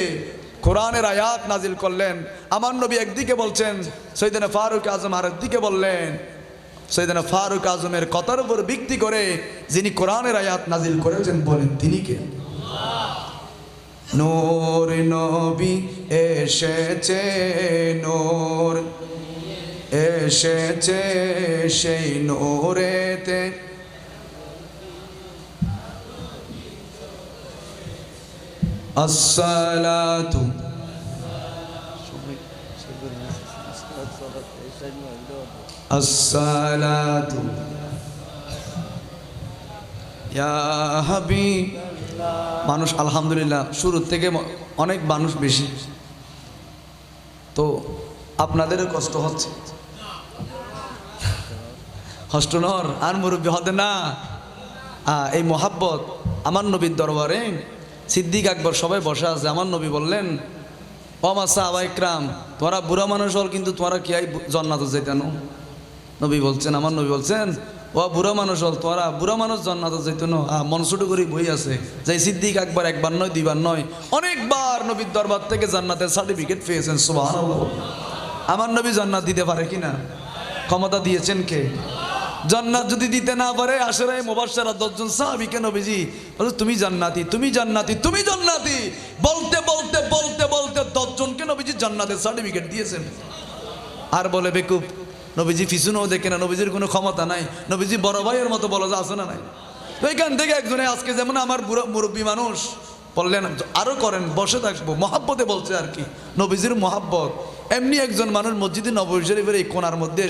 কোরআনের আয়াত নাজিল করলেন। আমার নবী একদিকে বলছেন, সৈয়দনা ফারুক আজম আরেক দিকে বললেন। সৈয়দনা ফারুক আজমের কথার উপর ভিত্তি করে যিনি কোরআনের আয়াত নাজিল করেছেন বলেন তিনি কে? নূর নবী এসেছে, নূর এসেছে সেই নূরেতে আসসালাতু আসসালাতু ইয়া হাবিব। মানুষ আলহামদুলিল্লাহ শুরু থেকে অনেক মানুষ বেশি, তো আপনাদেরও কষ্ট হচ্ছে, কষ্ট নর আর মুরব্বী হতে না। এই মোহাব্বত আমার নবীর দরবারে সিদ্দিক আকবর সবাই বসে আছে। আমার নবী বললেন ও আমার সাহাবা ইকরাম তোরা বুড়া মানুষ হল, কিন্তু তোরা কি জান্নাতে যেতেন? নবী বলছেন, আমার নবী বলছেন ও বুড়া মানুষ হল, তোরা বুড়া মানুষ জান্নাতে যেতেন। মন ছোট করে বই আছে যে সিদ্দিক আকবর একবার নয় দুইবার নয় অনেকবার নবীর দরবার থেকে জান্নাতের সার্টিফিকেট পেয়েছেন। সুবহানাল্লাহ। আমার নবী জান্নাত দিতে পারে কিনা? ক্ষমতা দিয়েছেন কে? জান্নাত যদি দিতে না পারে আশরায়ে মুবাশশারা 10 জন সাহাবীকে নবীজি বলে তুমি জান্নাতি, তুমি জান্নাতি, তুমি জান্নাতি বলতে বলতে বলতে বলতে 10 জনকে নবীজি জান্নাতের সার্টিফিকেট দিয়েছেন। আর বলে বেকুব নবীজি পিছনেও দেখে না, নবীজির কোনো ক্ষমতা নাই, নবীজি বড় ভাইয়ের মতো বলা যা আছে না নাই। তো এখান থেকে একজনে আজকে যেমন আমার মুরব্বী মানুষ বললেন আরো করেন বসে থাকবো, মহাব্বতে বলছে আর কি, নবীজির মহাব্বত। এমনি একজন মানুষ মসজিদে নববী শরীফের এই কোণার মধ্যে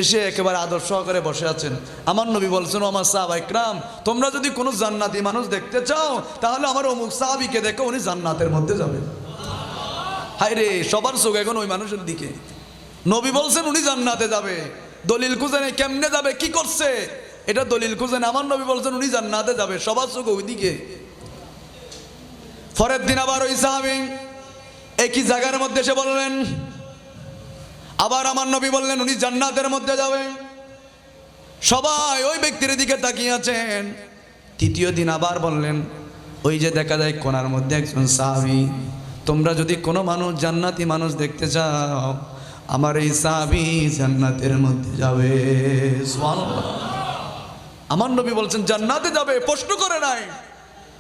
এসে একেবারে আদর্শ সহকারে বসে আছেন। আমার নবী বলছেন আমার সাহাবা ইকরাম তোমরা যদি কোনো জান্নাতি মানুষ দেখতে চাও তাহলে আমার অমুক সাহাবীকে দেখো, উনি জান্নাতের মধ্যে যাবেন। হায় রে সবার চোখ এখন ওই মানুষের দিকে। নবী বলছেন উনি জান্নাতে যাবে, দলিল খুঁজেন কেমনে যাবে, কি করছে এটা দলিল খুঁজেন। আমার নবী বলছেন উনি জান্নাতে যাবে, সবার চোখ ওই দিকে। পরের দিন আবার ওই সাহাবী একই জায়গার মধ্যে এসে বললেন, আবার আমার নবী বললেন উনি জান্নাতের মধ্যে যাবেন। সবাই ওই ব্যক্তির দিকে তাকিয়ে আছেন। তৃতীয় দিন আবার বললেন, ওই যে দেখা যায় কোণার মধ্যে একজন সাহাবী, তোমরা যদি কোনো মানুষ জান্নাতি মানুষ দেখতে চাও, আমার এই সাহাবী জান্নাতের মধ্যে যাবে। সুবহানাল্লাহ। আমার নবী বলছেন জান্নাতে যাবে, প্রশ্ন করে নাই।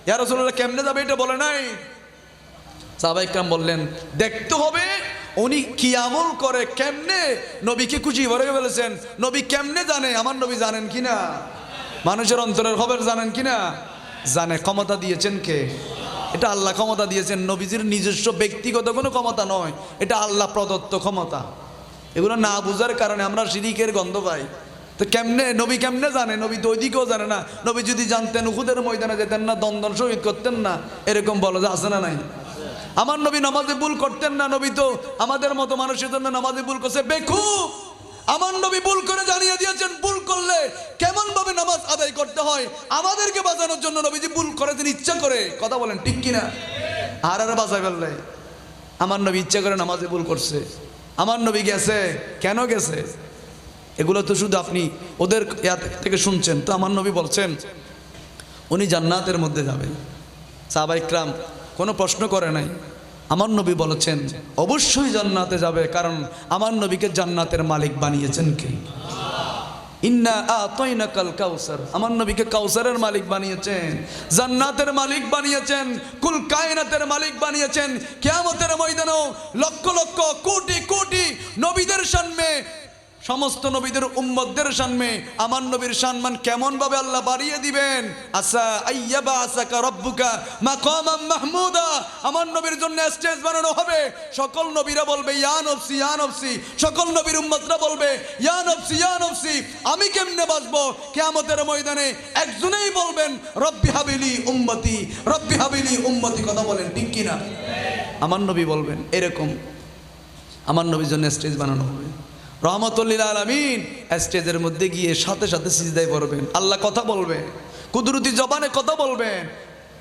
ইয়া রাসূলুল্লাহ কেমনে যাবে এটা বলে নাই। সাহাবায়ে কেরাম বললেন দেখতে হবে উনি কি আমল করে, কেমনে নবীকে খুশি করে ফেলেছেন। নবী কেমনে জানে? আমার নবী জানেন কিনা? মানুষের অন্তরের খবর জানেন কিনা? জানে। ক্ষমতা দিয়েছেন কে? এটা আল্লাহ ক্ষমতা দিয়েছেন। নবীজির নিজস্ব ব্যক্তিগত কোনো ক্ষমতা নয়, এটা আল্লাহ প্রদত্ত ক্ষমতা। এগুলো না বুঝার কারণে আমরা শিরিকের গন্ধ পাই। তো কেমনে নবী কেমনে জানে? নবী তো ওইদিকেও জানে না। নবী যদি জানতেন উহুদের ময়দানে যেতেন না, দন্দন শহীদ করতেন না। এরকম বলো যে আছে না নাই? আমার নবী নামাজে ভুল করতেন না। নবী তো আমাদের মতো মানুষের জন্য নামাজে ভুল করছে বেকুব। আমার নবী ভুল করে জানিয়ে দিয়েছেন ভুল করলে কেমন ভাবে নামাজ আদায় করতে হয়। আমাদেরকে বাঁচানোর জন্য নবীজি ভুল করেছেন ইচ্ছা করে। কথা বলেন ঠিক কিনা? আর বাঁচাই ফেললে আমার নবী ইচ্ছা করে নামাজে ভুল করছে। আমার নবী গেছে, কেন গেছে? এগুলো তো শুধু আপনি ওদের থেকে শুনছেন। তো আমার নবী বলছেন উনি জান্নাতের মধ্যে যাবেন। সাহাবায়ে কেরাম কোনো প্রশ্ন করে নাই। আমার নবী বলেছেন অবশ্যই জান্নাতে যাবে, কারণ আমার নবীকে জান্নাতের মালিক বানিয়েছেন কে? ইন্না আতাইনাকাল কাউসার। আমার নবীকে কাউসারের মালিক বানিয়েছেন, জান্নাতের মালিক বানিয়েছেন, কুল কায়নাতের মালিক বানিয়েছেন। কিয়ামতের ময়দানেও লক্ষ লক্ষ কোটি কোটি নবীদের সামনে, সমস্ত নবীদের উম্মতদের সামনে আমার নবীর সম্মান কেমন ভাবে আল্লাহ বাড়িয়ে দিবেন। আসা আইয়াবা আসাকা রব্বুকা মাকামাম মাহমুদা। আমার নবীর জন্য স্টেজ বানানো হবে। সকল নবীরা বলবে ইয়া নফসি ইয়া নফসি। সকল নবীর উম্মতরা বলবে ইয়া নফসি ইয়া নফসি। আমি কেমনে বাঁচবো? কিয়ামতের ময়দানে একজনেই বলবেন রব্বি হাবিলি উম্মতি, রব্বি হাবিলি উম্মতি। কথা বলেন ঠিক কিনা? আমার নবী বলবেন এরকম। আমার নবীর জন্য স্টেজ বানানো হবে। রহমতুল্লিল আলামিন স্টেজের মধ্যে গিয়ে সাথে সাথে সিজদায় পড়বেন। আল্লাহ কথা বলবে, কুদরতি জবানে কথা বলবেন।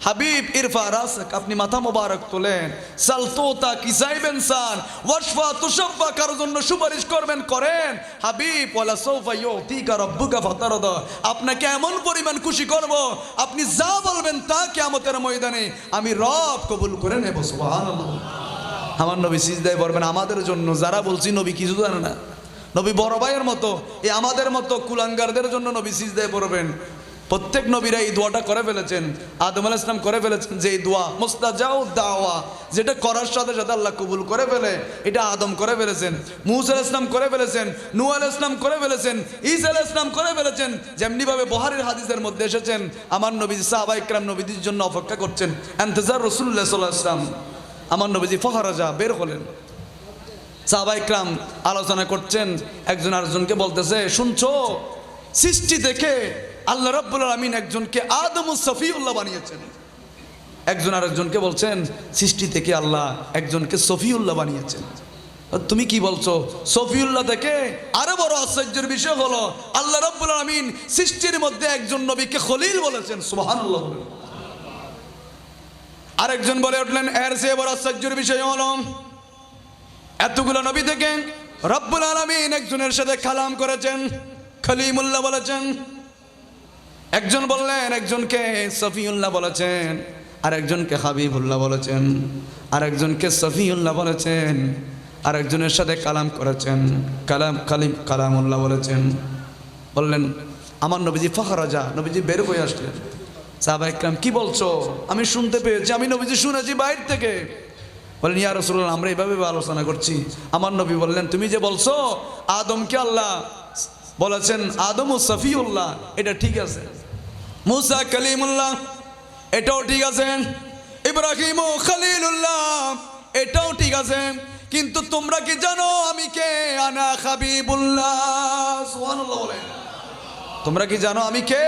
হাবিব ইরফা রাসাক, আপনি মাথা মোবারক তোলেন। সালতোতা কিসাইবেন সান ওয়াশফা তুশাফা, কারোর জন্য সুপারিশ করবেন, করেন। হাবিব ওয়ালা সাউফা ইউতিকা রাব্বুকা ফাতারদা, আপনাকে এমন পরিমাণ খুশি করব আপনি যা বলবেন তা কিয়ামতের ময়দানে আমি রব কবুল করে নেব। সুবহানাল্লাহ। আমার নবী সিজদায় পড়বেন আমাদের জন্য। যারা বলছি নবী কিছু জানে না, নবী বড় ভাইয়ের মতো, এই আমাদের মতো কুলাঙ্গারদের জন্য নবী সিজদায় পড়বেন। প্রত্যেক নবীরা এই দোয়াটা করে ফেলেছেন। আদম আলাইহিস সালাম করে ফেলেছেন যে এই দোয়া মুস্তাজাউ দাওয়া, যেটা করার সাথে সাথে আল্লাহ কবুল করে ফেলে, এটা আদম করে ফেলেছেন, মূসা আলাইহিস সালাম করে ফেলেছেন, নূহ আলাইহিস সালাম করে ফেলেছেন, ঈসা আলাইহিস সালাম করে ফেলেছেন। যেমনি ভাবে বুখারীর হাদিসের মধ্যে এসেছেন আমার নবী সাহাবায়ে কেরাম নবীদের জন্য অপেক্ষা করছেন। ইন্তজার রাসূলুল্লাহ সাল্লাল্লাহু আলাইহি ওয়াসাল্লাম। আমার নবীজি ফখরাজা বের হলেন। সাহাবায়ে কেরাম আলোচনা করছেন, একজন আরেকজনকে বলতেছে শুনছো সৃষ্টি থেকে আল্লাহ রাব্বুল আলামিন একজনকে আদমুস সফিউল্লাহ বানিয়েছেন। একজন আরেকজনকে বলছেন সৃষ্টি থেকে আল্লাহ একজনকে সফিউল্লাহ বানিয়েছেন। তুমি কি বলছো? সফিউল্লাহ থেকে আরো বড় আশ্চর্যের বিষয় হলো আল্লাহ রাব্বুল আলামিন সৃষ্টির মধ্যে একজন নবীকে খলিল বলেছেন। সুবহানাল্লাহ। আরেকজন বলে উঠলেন এর চেয়ে বড় আশ্চর্যের বিষয় হলো এতগুলো নবী থেকে রব্বুল আলামিন একজনের সাথে কালাম করেছেন, খলিমুল্লাহ বলেছেন। একজন বললেন একজনকে সফিউল্লাহ বলেছেন, আর একজনকে হাবিবুল্লাহ বলেছেন, আর একজনকে সফিউল্লাহ বলেছেন, আর একজনের সাথে কালাম করেছেন, কালামুল্লাহ বলেছেন। বললেন আমার নবীজি ফখরাজা, নবীজি বের হয়ে আসলেন। সাহাবায়ে কেরাম কি বলছো? আমি শুনতে পেয়েছি, আমি নবীজি শুনেছি বাইরে থেকে। বলেন ইয়া রাসূলুল্লাহ আমরা এইভাবে আলোচনা করছি। আমার নবী বললেন তুমি যে বলছো আদমকে আল্লাহ বলেছেন আদম ও সফিউল্লাহ, এটা ঠিক আছে। মুসা কালিমুল্লাহ, এটাও ঠিক আছে। ইব্রাহিম ও খলিলুল্লাহ, এটাও ঠিক আছে। কিন্তু তোমরা কি জানো আমি কে? আনা হাবিবুল্লাহ। সুবহানাল্লাহ বলেন। তোমরা কি জানো আমি কে?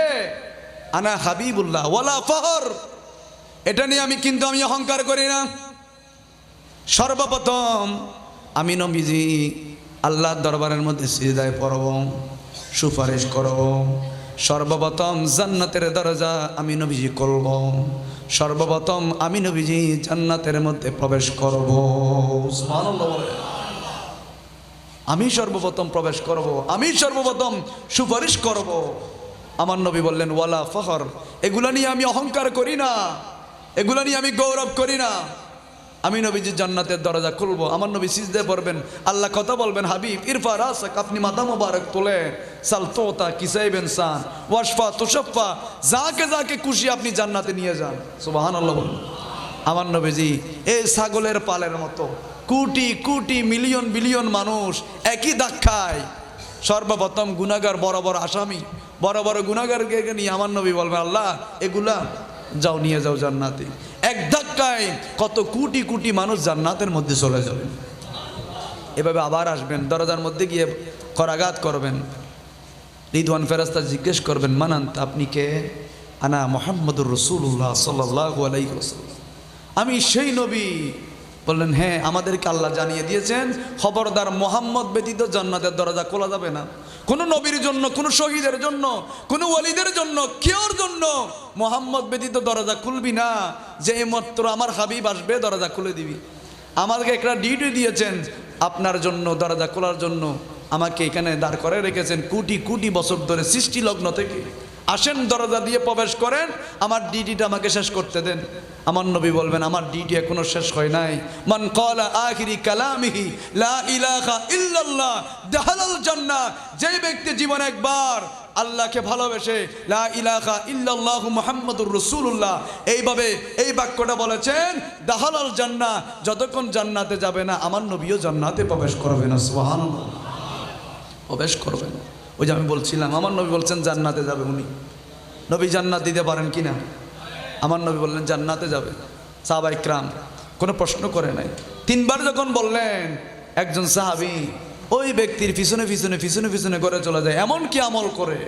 আনা হাবিবুল্লাহ ওয়ালা ফখর। এটা নিয়ে আমি অহংকার করি না। সর্বপ্রথম আমি নবীজি আল্লাহর দরবারের মধ্যে সিজদায় পড়ব, সুপারিশ করব। সর্বপ্রথম জান্নাতের দরজা আমি নবীজি করব। সর্বপ্রথম আমি নবীজি জান্নাতের মধ্যে প্রবেশ করব। সুবহানাল্লাহ বলেন। আমি সর্বপ্রথম প্রবেশ করব, আমি সর্বপ্রথম সুপারিশ করব। আমার নবী বললেন ওয়ালা ফখর, এগুলা নিয়ে আমি অহংকার করি না, এগুলা নিয়ে আমি গৌরব করি না। আমি নবীজি জান্নাতের দরজা খুলবো, আমার নবী সিজদে পড়বেন, আল্লাহ কথা বলবেন হাবিব ইরফা রাসাক, আপনি মাথা মোবারক তোলে, সাল তোতা কিসাইবেন সান ওয়াশফা তুশাফা, যাকে যাকে খুশি আপনি জান্নাতে নিয়ে যান। সুবহানাল্লাহ বলুন। আমার নবীজি এই ছাগলের পালের মতো কোটি কোটি মিলিয়ন বিলিয়ন মানুষ একই ধাক্কায়, সর্বপ্রথম গুনাহগার বড় বড় আসামি বড় বড় গুনাহগারকে নিয়ে আমার নবী বলবেন আল্লাহ এগুলা যাও নিয়ে যাও জান্নাতে। এক ধাক্কায় কত কোটি কোটি মানুষ জান্নাতের মধ্যে চলে যাবেন। এভাবে আবার আসবেন, দরজার মধ্যে গিয়ে করাঘাত করবেন, রিদওয়ান ফেরেশতা জিজ্ঞেস করবেন মানান্ত, আপনি কে? আনা মুহাম্মদুর রাসূলুল্লাহ সাল্লাল্লাহু আলাইহি ওয়াসাল্লাম, আমি সেই নবী। বললেন হ্যাঁ, আমাদেরকে আল্লাহ জানিয়ে দিয়েছেন খবরদার মুহাম্মদ ব্যতীত জান্নাতের দরজা খোলা যাবে না। কোনো নবীর জন্য, কোনো শহীদের জন্য, কোনো ওয়ালিদের জন্য, কেউর জন্য মুহাম্মদ ব্যতীত দরজা খুলবি না, যে মাত্র আমার হাবিব আসবে দরজা খুলে দিবি। আমাকে একটা ডিউটি দিয়েছেন আপনার জন্য, দরজা খোলার জন্য আমাকে এখানে দাঁড় করে রেখেছেন কোটি কোটি বছর ধরে, সৃষ্টি লগ্ন থেকে। আসেন দরজা দিয়ে প্রবেশ করেন, আমার ডিউটিটা আমাকে শেষ করতে দেন। আমার নবী বলবেন আমার ডিউটি এখনো শেষ হয় নাই। মান ক্বালা আখিরি কালামিহি লা ইলাহা ইল্লাল্লাহ দাখালাল জান্নাহ, যে ব্যক্তি জীবনে একবার আল্লাহকে ভালোবেসে লা ইলাহা ইল্লাল্লাহু মুহাম্মাদুর রাসূলুল্লাহ এইভাবে এই বাক্যটা বলেছেন, দাখালাল জান্নাহ, যতক্ষণ জান্নাতে যাবে না আমার নবীও জান্নাতে প্রবেশ করবে না। সুবহানাল্লাহ, প্রবেশ করবে না। ওই যে আমি বলছিলাম আমার নবী বলছেন জান্নাতে যাবে উনি। নবী জান্নাত দিতে পারেন কিনা? আমার নবী বললেন জান্নাতে যাবে। সাহাবা ইকরাম কোনো প্রশ্ন করে নাই। তিনবার যখন বললেন, একজন সাহাবী ওই ব্যক্তির পিছনে পিছনে পিছনে পিছনে করে চলে যায়। এমন কি আমল করে,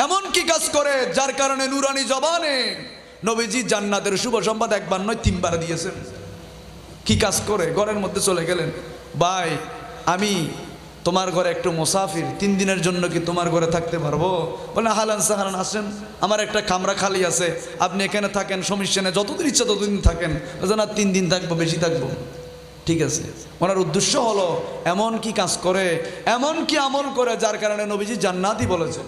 এমন কি কাজ করে যার কারণে নুরানি জবানে নবীজি জান্নাতের শুভ সংবাদ একবার নয় তিনবার দিয়েছেন। কি কাজ করে? ঘরের মধ্যে চলে গেলেন, ভাই আমি তোমার ঘরে একটু মুসাফির, 3 দিনের জন্য কি তোমার ঘরে থাকতে পারবো? বলে হালান সাহারান, আসেন, আমার একটা কামরা খালি আছে, আপনি এখানে থাকেন, সমস্যা নেই, যতদিন ইচ্ছা ততদিন থাকেন। না 3 দিন থাকবো, বেশি থাকবো। ঠিক আছে। ওনার উদ্দেশ্য হলো এমন কি কাজ করে, এমন কি আমল করে যার কারণে নবীজি জান্নাতই বলেছেন।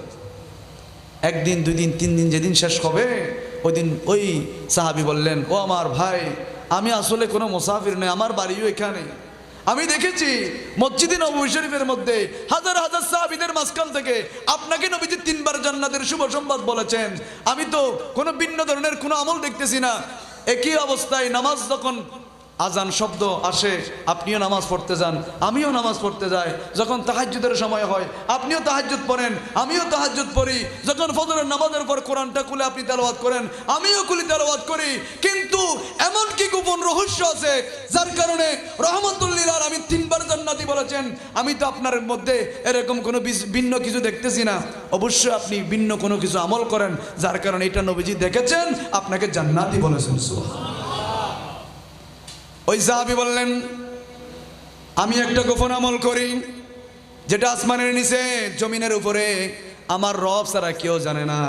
1 দিন 2 দিন 3 দিন যেদিন শেষ হবে ওই দিন ওই সাহাবী বললেন, ও আমার ভাই, আমি আসলে কোনো মুসাফির নই, আমার বাড়িও এখানে। আমি দেখেছি মসজিদে নববী শরীফের মধ্যে হাজার হাজার সাহাবীদের মাঝখান থেকে আপনাকে নবীজি 3 বার জান্নাতের শুভ সংবাদ বলেছেন। আমি তো কোনো ভিন্ন ধরনের কোনো আমল দেখতেছি না। একই অবস্থায় নামাজ যখন আজান শব্দ আসে আপনিও নামাজ পড়তে যান, আমিও নামাজ পড়তে যাই। যখন তাহাজ্জুদের সময় হয় আপনিও তাহাজ্জুদ পড়েন, আমিও তাহাজ্জুদ পড়ি। যখন ফজরের নামাজের পর কোরআনটা খুলে আপনি তেলাওয়াত করেন, আমিও খুলে তেলাওয়াত করি। কিন্তু এমন কি গোপন রহস্য আছে যার কারণে রহমাতুল লিল আলামিন 3 বার জান্নাতি বলেছেন? আমি তো আপনার মধ্যে এরকম কোনো ভিন্ন কিছু দেখতেছি না। অবশ্যই আপনি ভিন্ন কোনো কিছু আমল করেন যার কারণে এটা নবীজি দেখেছেন, আপনাকে জান্নাতি বলেছেন। সুবহানাল্লাহ। ওই সাহাবী বললেন, আমি একটা গোপন আমল করি যেটা আসমানের নিচে জমিনের উপরে আমার রব ছাড়া কেউ জানে না।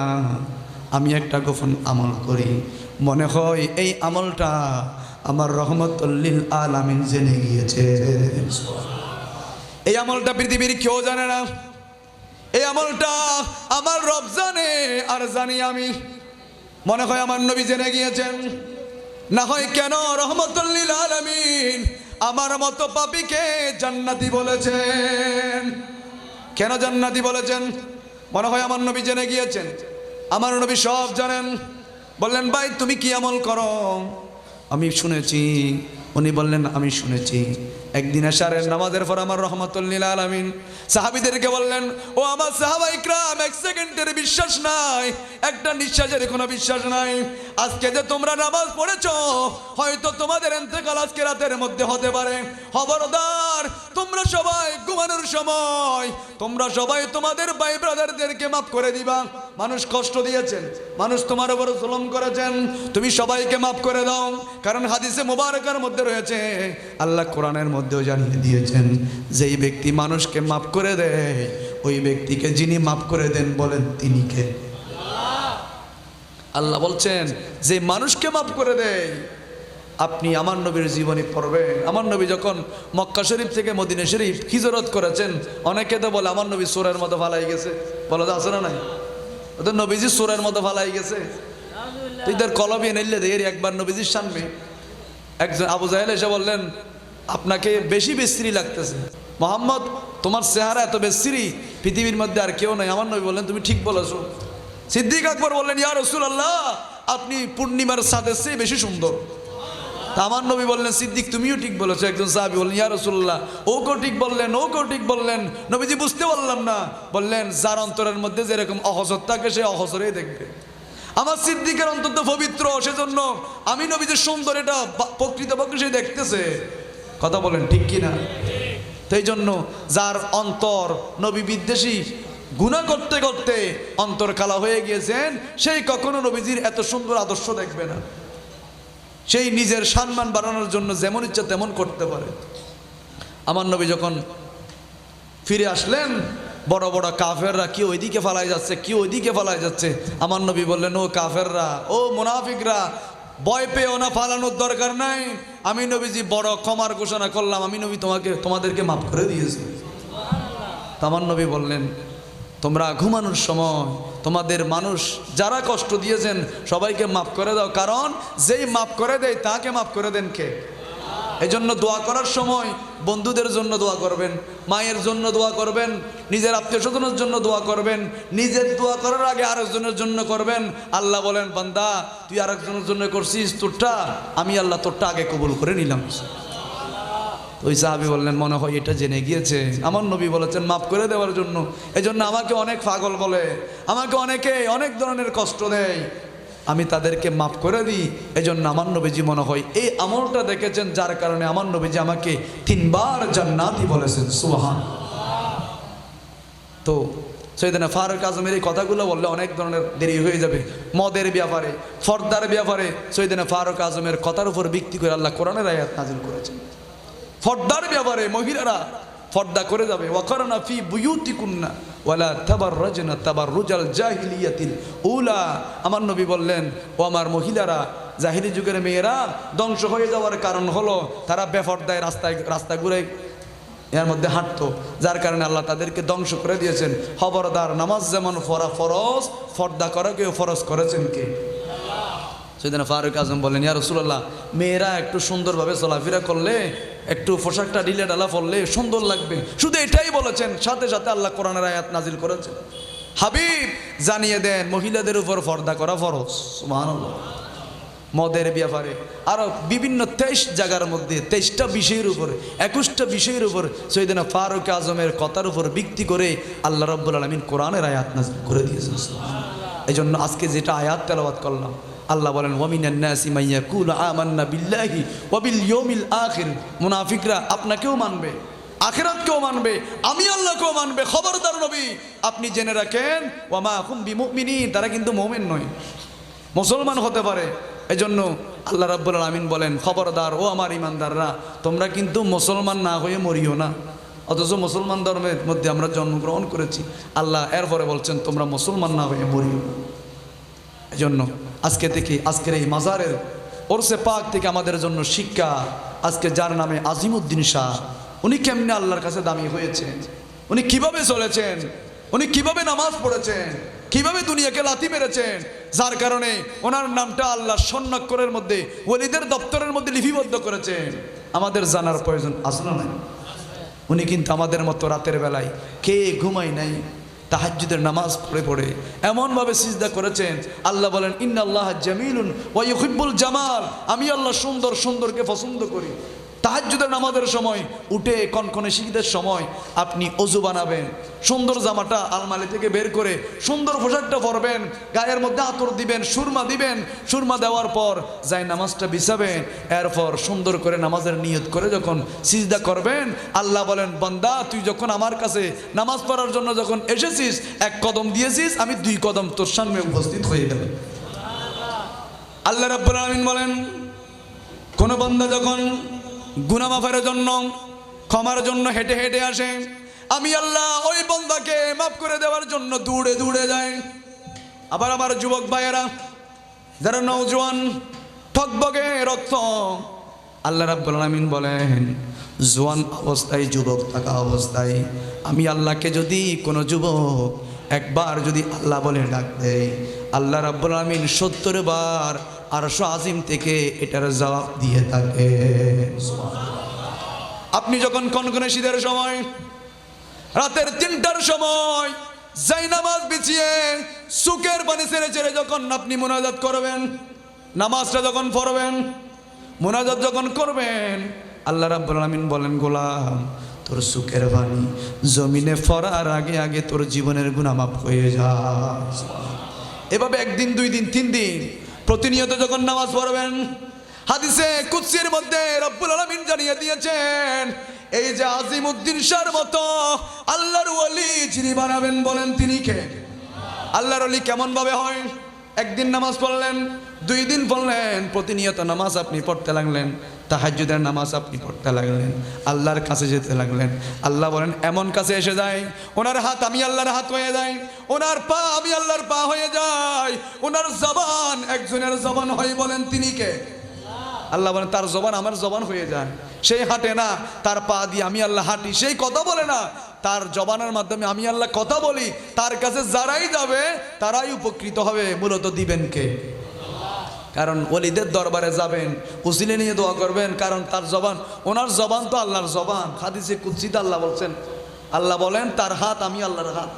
আমি একটা গোপন আমল করি, মনে হয় এই আমলটা আমার রহমাতুল লিল আলামিন জেনে গিয়েছে। এই আমলটা পৃথিবীর কেউ জানে না, এই আমলটা আমার রব জানে আর জানি আমি। মনে হয় আমার নবী জেনে গিয়েছেন। না হয় কেন রহমাতুল লিল আলামিন আমার মতো পাপীকে জান্নাতি বলেছেন? কেন জান্নাতি বলেছেন? মনে হয় আমার নবী জেনে গিয়েছেন, আমার নবী সব জানেন। বললেন, ভাই তুমি কি আমল করো? আমি শুনেছি। উনি বললেন, আমি শুনেছি একদিন এশারের নামাজের পর আমার রহমাতুল লিল আলামিন সাহাবীদেরকে বললেন, ও আমার সাহাবা ইকরাম, 1 সেকেন্ডের বিশ্বাস নাই, একটা নিঃশ্বাসের কোনো বিশ্বাস নাই। আজকে যে তোমরা নামাজ পড়েছো, হয়তো তোমাদের ইন্তেকাল আজকে রাতের মধ্যে হতে পারে। খবরদার, তোমরা সবাই ঘুমানোর সময় তোমরা সবাই তোমাদের ভাই ব্রাদারদেরকে মাফ করে দিবা। মানুষ কষ্ট দিয়েছেন, মানুষ তোমার উপর জুলুম করেছেন, তুমি সবাইকে মাফ করে দাও। কারণ হাদিসে মুবারকার মধ্যে রয়েছে, আল্লাহ কোরআনের মধ্যেও জানিয়ে দিয়েছেন, যেই ব্যক্তি মানুষকে মাফ করে দেয় ওই ব্যক্তিকে যিনি মাফ করে দেন বলেন তিনি কে? আল্লাহ বলছেন যে মানুষকে মাফ করে দেয়। আপনি আমার নবীর জীবনী পড়বেন। আমার নবী যখন মক্কা শরীফ থেকে মদিনা শরীফ হিজরত করেছেন, অনেকে তো বলে আমার নবী চোরের মতো পালাই গেছে, বলা আছে না নাই? ও তো নবীজি সুরের মতো ফালাই গেছে। তুই তোর কলম এনে দে একবার নবীজির সামনে। একজন আবু জাহেল এসে বললেন, আপনাকে বেশি বিশ্রী লাগতেছে মোহাম্মদ, তোমার চেহারা এত বিশ্রী, পৃথিবীর মধ্যে আর কেউ নাই। আমার নবী বললেন, তুমি ঠিক বলেছো। সিদ্দিক আকবর বললেন, ইয়া রাসূলুল্লাহ, আপনি পূর্ণিমার চাঁদের চেয়ে বেশি সুন্দর। তা আমার নবী বললেন, সিদ্দিক তুমিও ঠিক বলেছো। একজন সাহাবী বললেন, ইয়া রাসূলুল্লাহ, ওকেও ঠিক বললেন, ওকেও ঠিক বললেন। নবীজি বুঝতে পারলাম না। বললেন, যার অন্তরের মধ্যে যেরকম অহসর থাকে সে অহসরেই দেখবে। আমার সিদ্দিকের অন্তর তো পবিত্র, সেজন্য আমি নবীজির সুন্দর এটা প্রকৃতপক্ষে সে দেখতেছে। কথা বলেন ঠিক কিনা? সেই জন্য যার অন্তর নবী বিদ্বেষী গুনাহ করতে করতে অন্তর কালা হয়ে গিয়েছেন, সেই কখনো নবীজির এত সুন্দর আদর্শ দেখবে না। সেই নিজের সম্মান বাড়ানোর জন্য যেমন ইচ্ছা তেমন করতে পারে। আমার নবী যখন ফিরে আসলেন, বড় বড় কাফেররা কি ওইদিকে ফালাই যাচ্ছে, কি ওইদিকে ফালাই যাচ্ছে। আমার নবী বললেন, ও কাফেররা, ও মুনাফিকরা, ভয় পেও না, ফালানোর দরকার নাই। আমি নবীজি বড় ক্ষমার ঘোষণা করলাম, আমি নবী তোমাদেরকে মাফ করে দিয়েছি। আমার নবী বললেন, তোমরা ঘুমানোর সময় তোমাদের মানুষ যারা কষ্ট দিয়েছেন সবাইকে মাফ করে দাও, কারণ যেই মাফ করে দেয় তাকে মাফ করে দেন কে? এই জন্য দোয়া করার সময় বন্ধুদের জন্য দোয়া করবেন, মায়ের জন্য দোয়া করবেন, নিজের আত্মীয় স্বজনের জন্য দোয়া করবেন। নিজের দোয়া করার আগে আরেকজনের জন্য করবেন। আল্লাহ বলেন, বান্দা তুই আরেকজনের জন্য করছিস, তোরটা আমি আল্লাহ তোরটা আগে কবুল করে নিলাম। ওই সাহাবী বললেন, মনে হয় এটা জেনে গিয়েছে। আমার নবী বলেছেন মাফ করে দেওয়ার জন্য। এই জন্য আমাকে অনেক পাগল বলে, আমাকে অনেকে অনেক ধরনের কষ্ট দেয়, আমি তাদেরকে মাফ করে দিই। এই জন্য আমার নবীজি মনে হয় এই আমলটা দেখেছেন, যার কারণে আমার নবীজি আমাকে 3 বার জান্নাতি বলেছেন। সুবহানাল্লাহ। তো সৈয়দনা ফারুক আজমের এই কথাগুলো বললে অনেক ধরনের দেরি হয়ে যাবে। মদের ব্যাপারে, ফর্দার ব্যাপারে সৈয়দনা ফারুক আজমের কথার উপর ভিত্তি করে আল্লাহ কোরআনের আয়াত নাযিল করেছেন। ফর্দার ব্যাপারে মহিলারা ফর্দা করে যাবে। ওয়াকারনা ফি বুয়ুতিকুন্না ওয়ালা তাবাররাজনা তাবাররুজাল জাহিলিয়াতিল উলা। আমার নবী বললেন, ও আমার মহিলারা, জাহিলি যুগের মেয়েরা ধ্বংস হয়ে যাওয়ার কারণ হলো তারা বেফর্দায় রাস্তা ঘুরে এর মধ্যে হাঁটতো, যার কারণে আল্লাহ তাদেরকে ধ্বংস করে দিয়েছেন। খবরদার, নামাজ যেমন ফরজ, ফর্দা করাকেও ফরজ করেছেন কে? সৈয়দনা ফারুক আজম বলেন, ইয়া রাসূলুল্লাহ, মেয়েরা একটু সুন্দরভাবে চলাফেরা করলে, একটু পোশাকটা ঢিলে ঢালা পরলে সুন্দর লাগবে। শুধু এটাই বলেছেন, সাথে সাথে আল্লাহ কোরআনের আয়াত নাজিল করেছেন। হাবিব জানিয়ে দেন মহিলাদের উপর পর্দা করা ফরজ। সুবহানাল্লাহ। মদের ব্যাপারে আরো বিভিন্ন 23 জায়গার মধ্যে 23টা বিষয়ের উপরে 21টা বিষয়ের উপর সৈয়দনা ফারুক আজমের কথার উপর ভিত্তি করে আল্লাহ রাব্বুল আলামিন কোরআনের আয়াত নাজিল করে দিয়েছেন। এই জন্য আজকে যেটা আয়াত তেলাওয়াত করলাম, আল্লাহ বলেন, ওয়ামিনান নাসি মান ইয়াকুলু আমান্না বিল্লাহি ওয়া বিল ইয়াউমিল আখির। মুনাফিকরা আপনাকেও মানবে, আখিরাতকেও মানবে, আমি আল্লাহকেও মানবে। খবরদার নবী, আপনি জেনে রাখেন, ওয়া মা হুম বিমুমিনিন, তারা কিন্তু মুমিন নয়, মুসলমান হতে পারে। এজন্য আল্লাহ রাব্বুল আলামিন বলেন, খবরদার ও আমার ঈমানদাররা, তোমরা কিন্তু মুসলমান না হয়ে মরিও না। অথচ মুসলমান ধর্মের মধ্যে আমরা জন্মগ্রহণ করেছি। আল্লাহ এরপরে বলছেন, তোমরা মুসলমান না হয়ে মরিও না। এজন্য আজকে থেকে, আজকের এই মাজারের ওরসে পাক থেকে আমাদের জন্য শিক্ষা। আজকে যার নামে আজিমউদ্দিন শাহ, উনি কেমনে আল্লাহর কাছে দামি হয়েছেন, উনি কিভাবে চলেছেন, উনি কিভাবে নামাজ পড়েছেন, কিভাবে দুনিয়াকে লাথি মেরেছেন, যার কারণে ওনার নামটা আল্লাহ স্বর্ণাক্ষরের মধ্যে, ওলিদের দপ্তরের মধ্যে লিপিবদ্ধ করেছেন। আমাদের জানার প্রয়োজন আছে না নাই? উনি কিন্তু আমাদের মতো রাতের বেলায় কে ঘুমায় নাই, তাহাজ্জুদের নামাজ পড়ে পড়ে এমনভাবে সিজদা করেছেন। আল্লাহ বলেন, ইন্নাল্লাহা জামিলুন ওয়া ইউহিব্বুল জামাল, আমি আল্লাহ সুন্দর সুন্দরকে পছন্দ করি। তাহাজ্জুদের নামাজের সময় উঠে কনকনে শীতের সময় আপনি অজু বানাবেন, সুন্দর জামাটা আলমারি থেকে বের করে সুন্দর পোশাকটা পরবেন, গায়ের মধ্যে আতর দিবেন, সুরমা দিবেন, সুরমা দেওয়ার পর যাই নামাজটা বিছাবেন, এরপর সুন্দর করে নামাজের নিয়ত করে যখন সিজদা করবেন, আল্লাহ বলেন, বান্দা তুই যখন আমার কাছে নামাজ পড়ার জন্য যখন এসেছিস, 1 কদম দিয়েছিস, আমি 2 কদম তোর সামনে উপস্থিত হয়ে গেল। আল্লাহ রাব্বুল আলামিন বলেন, কোন বান্দা যখন গুনাহ মাফের জন্য, ক্ষমার জন্য হেঁটে হেঁটে আসে, আমি আল্লাহ ওই বান্দাকে মাফ করে দেওয়ার জন্য দৌড়ে দৌড়ে যাই। আবার আমার যুবক ভাইয়েরা, যারা নওজোয়ান, টকবগে রক্ত, আল্লাহ রাব্বুল আলামিন বলেন, জোয়ান অবস্থায়, যুবক থাকা অবস্থায় আমি আল্লাহকে যদি কোনো যুবক একবার যদি আল্লাহ বলে ডাক দেয়, আল্লাহ রাব্বুল আলামিন 70 বার আরশ আজিম থেকে এটার জবাব দিয়ে থাকে। আপনি যখন কনকনে শীতের সময় রাতের 3টার সময় জায়নামাজ বিছিয়ে সুকের পানি ছেড়ে ছেড়ে যখন আপনি মুনাজাত করবেন, নামাজটা যখন পড়বেন, মুনাজাত যখন করবেন, আল্লাহ রাব্বুল আলামিন বলেন, গোলাম তোর সুকের পানি জমিনে পড়ার আগে আগে তোর জীবনের গুনাহ মাফ হয়ে যায়। এভাবে 1 দিন 2 দিন 3 দিন প্রতিনিয়ত যখন নামাজ পড়বেন, হাদিসে কুদসির মধ্যে রব্বুল আলামিন জানিয়ে দিয়েছেন, এই যে আজিমউদ্দিন শাহর মতো আল্লাহর ওলি যিনি বানাবেন, বলেন তিনি কে? আল্লাহর ওলি কেমন ভাবে হয়? একদিন নামাজ পড়লেন, 2 দিন পড়লেন, প্রতিনিয়ত নামাজ আপনি পড়তে লাগলেন, তাহাজ্জুদের নামাজ আপনি পড়তে লাগলেন, আল্লাহর কাছে যেতে লাগলেন। আল্লাহ বলেন এমন কাছে এসে যায়, ওনার হাত আমি আল্লাহর হাত হয়ে যায়, ওনার পা আমি আল্লাহর পা হয়ে যায়, ওনার জবান একজনের জবান হয়, বলেন তিনি কে? আল্লাহ বলেন তার জবান আমার জবান হয়ে যায়। সেই হাঁটে না, তার পা দিয়ে আমি আল্লাহ হাঁটি। সেই কথা বলে না, তার জবানের মাধ্যমে আমি আল্লাহ কথা বলি। তার কাছে যারাই যাবে তারাই উপকৃত হবে। মূলত দিবেন কে? কারণ ওলিদের দরবারে যাবেন, উসিলে নিয়ে দোয়া করবেন, কারণ তার জবান, ওনার জবান তো আল্লাহর জবান। হাদিসে কুদসিতে আল্লাহ বলছেন, আল্লাহ বলেন তার হাত আমি আল্লাহর হাত,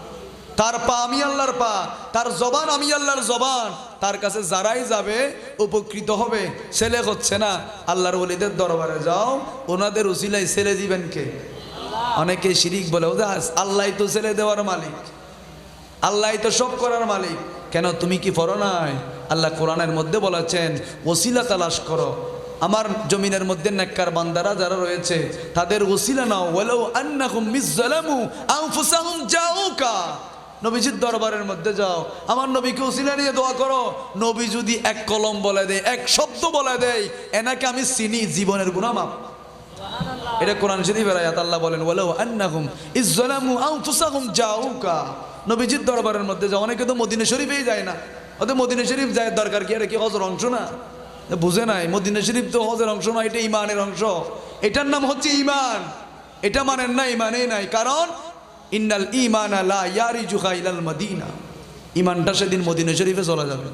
তার পা আমি আল্লাহর পা, তার জবান আমি আল্লাহর জবান। তার কাছে যারাই যাবে উপকৃত হবে। ছেলে হচ্ছে না, আল্লাহর ওলিদের দরবারে যাও, ওনাদের উসিলায় ছেলে দিবেন কে? অনেকে শিরিক বলে, ও আল্লাহই তো ছেলে দেওয়ার মালিক, আল্লাহই তো সব করার মালিক। কেন তুমি কি পড়ো নাই? আল্লাহ কোরআনের মধ্যে বলেছেন ওসিলা তালাশ করো, আমার জমিনের মধ্যে নেককার বান্দারা যারা রয়েছে তাদের ওসিলা নাও। ওয়ালাউ আন্নাহুম মিযযালামু আনফুসাহুম জাউকা, নবীজির দরবারের মধ্যে যাও, আমার নবীকে ওসিলা নিয়ে দোয়া করো। নবী যদি 1 কলম বলে দেয়, 1 শব্দ বলে দেয়, এনাকে আমি চিনি, জীবনের গুনাহ মাফ। এটা কোরআন শরীফের আয়াত। আল্লাহ বলেন ওয়ালাউ আন্নাহুম ইযযালামু আনফুসাহুম জাউকা, নবীজির দরবারের মধ্যে যাও। অনেকে তো মদিনা শরীফেই যায় না, ওদের মদিনা শরীফ যায় দরকার কি? এটা কি হজের অংশ না? বুঝে নাই, মদিনা শরীফ তো হজের অংশ না, এটা ইমানের অংশ। এটার নাম হচ্ছে ইমান। এটা মানেন না, ইমানেই নাই। কারণ ইন্নাল ঈমানা লা ইয়ারিজু ইলাল মদিনা, ইমানটা সেদিন মদিনা শরীফে চলে যাবে।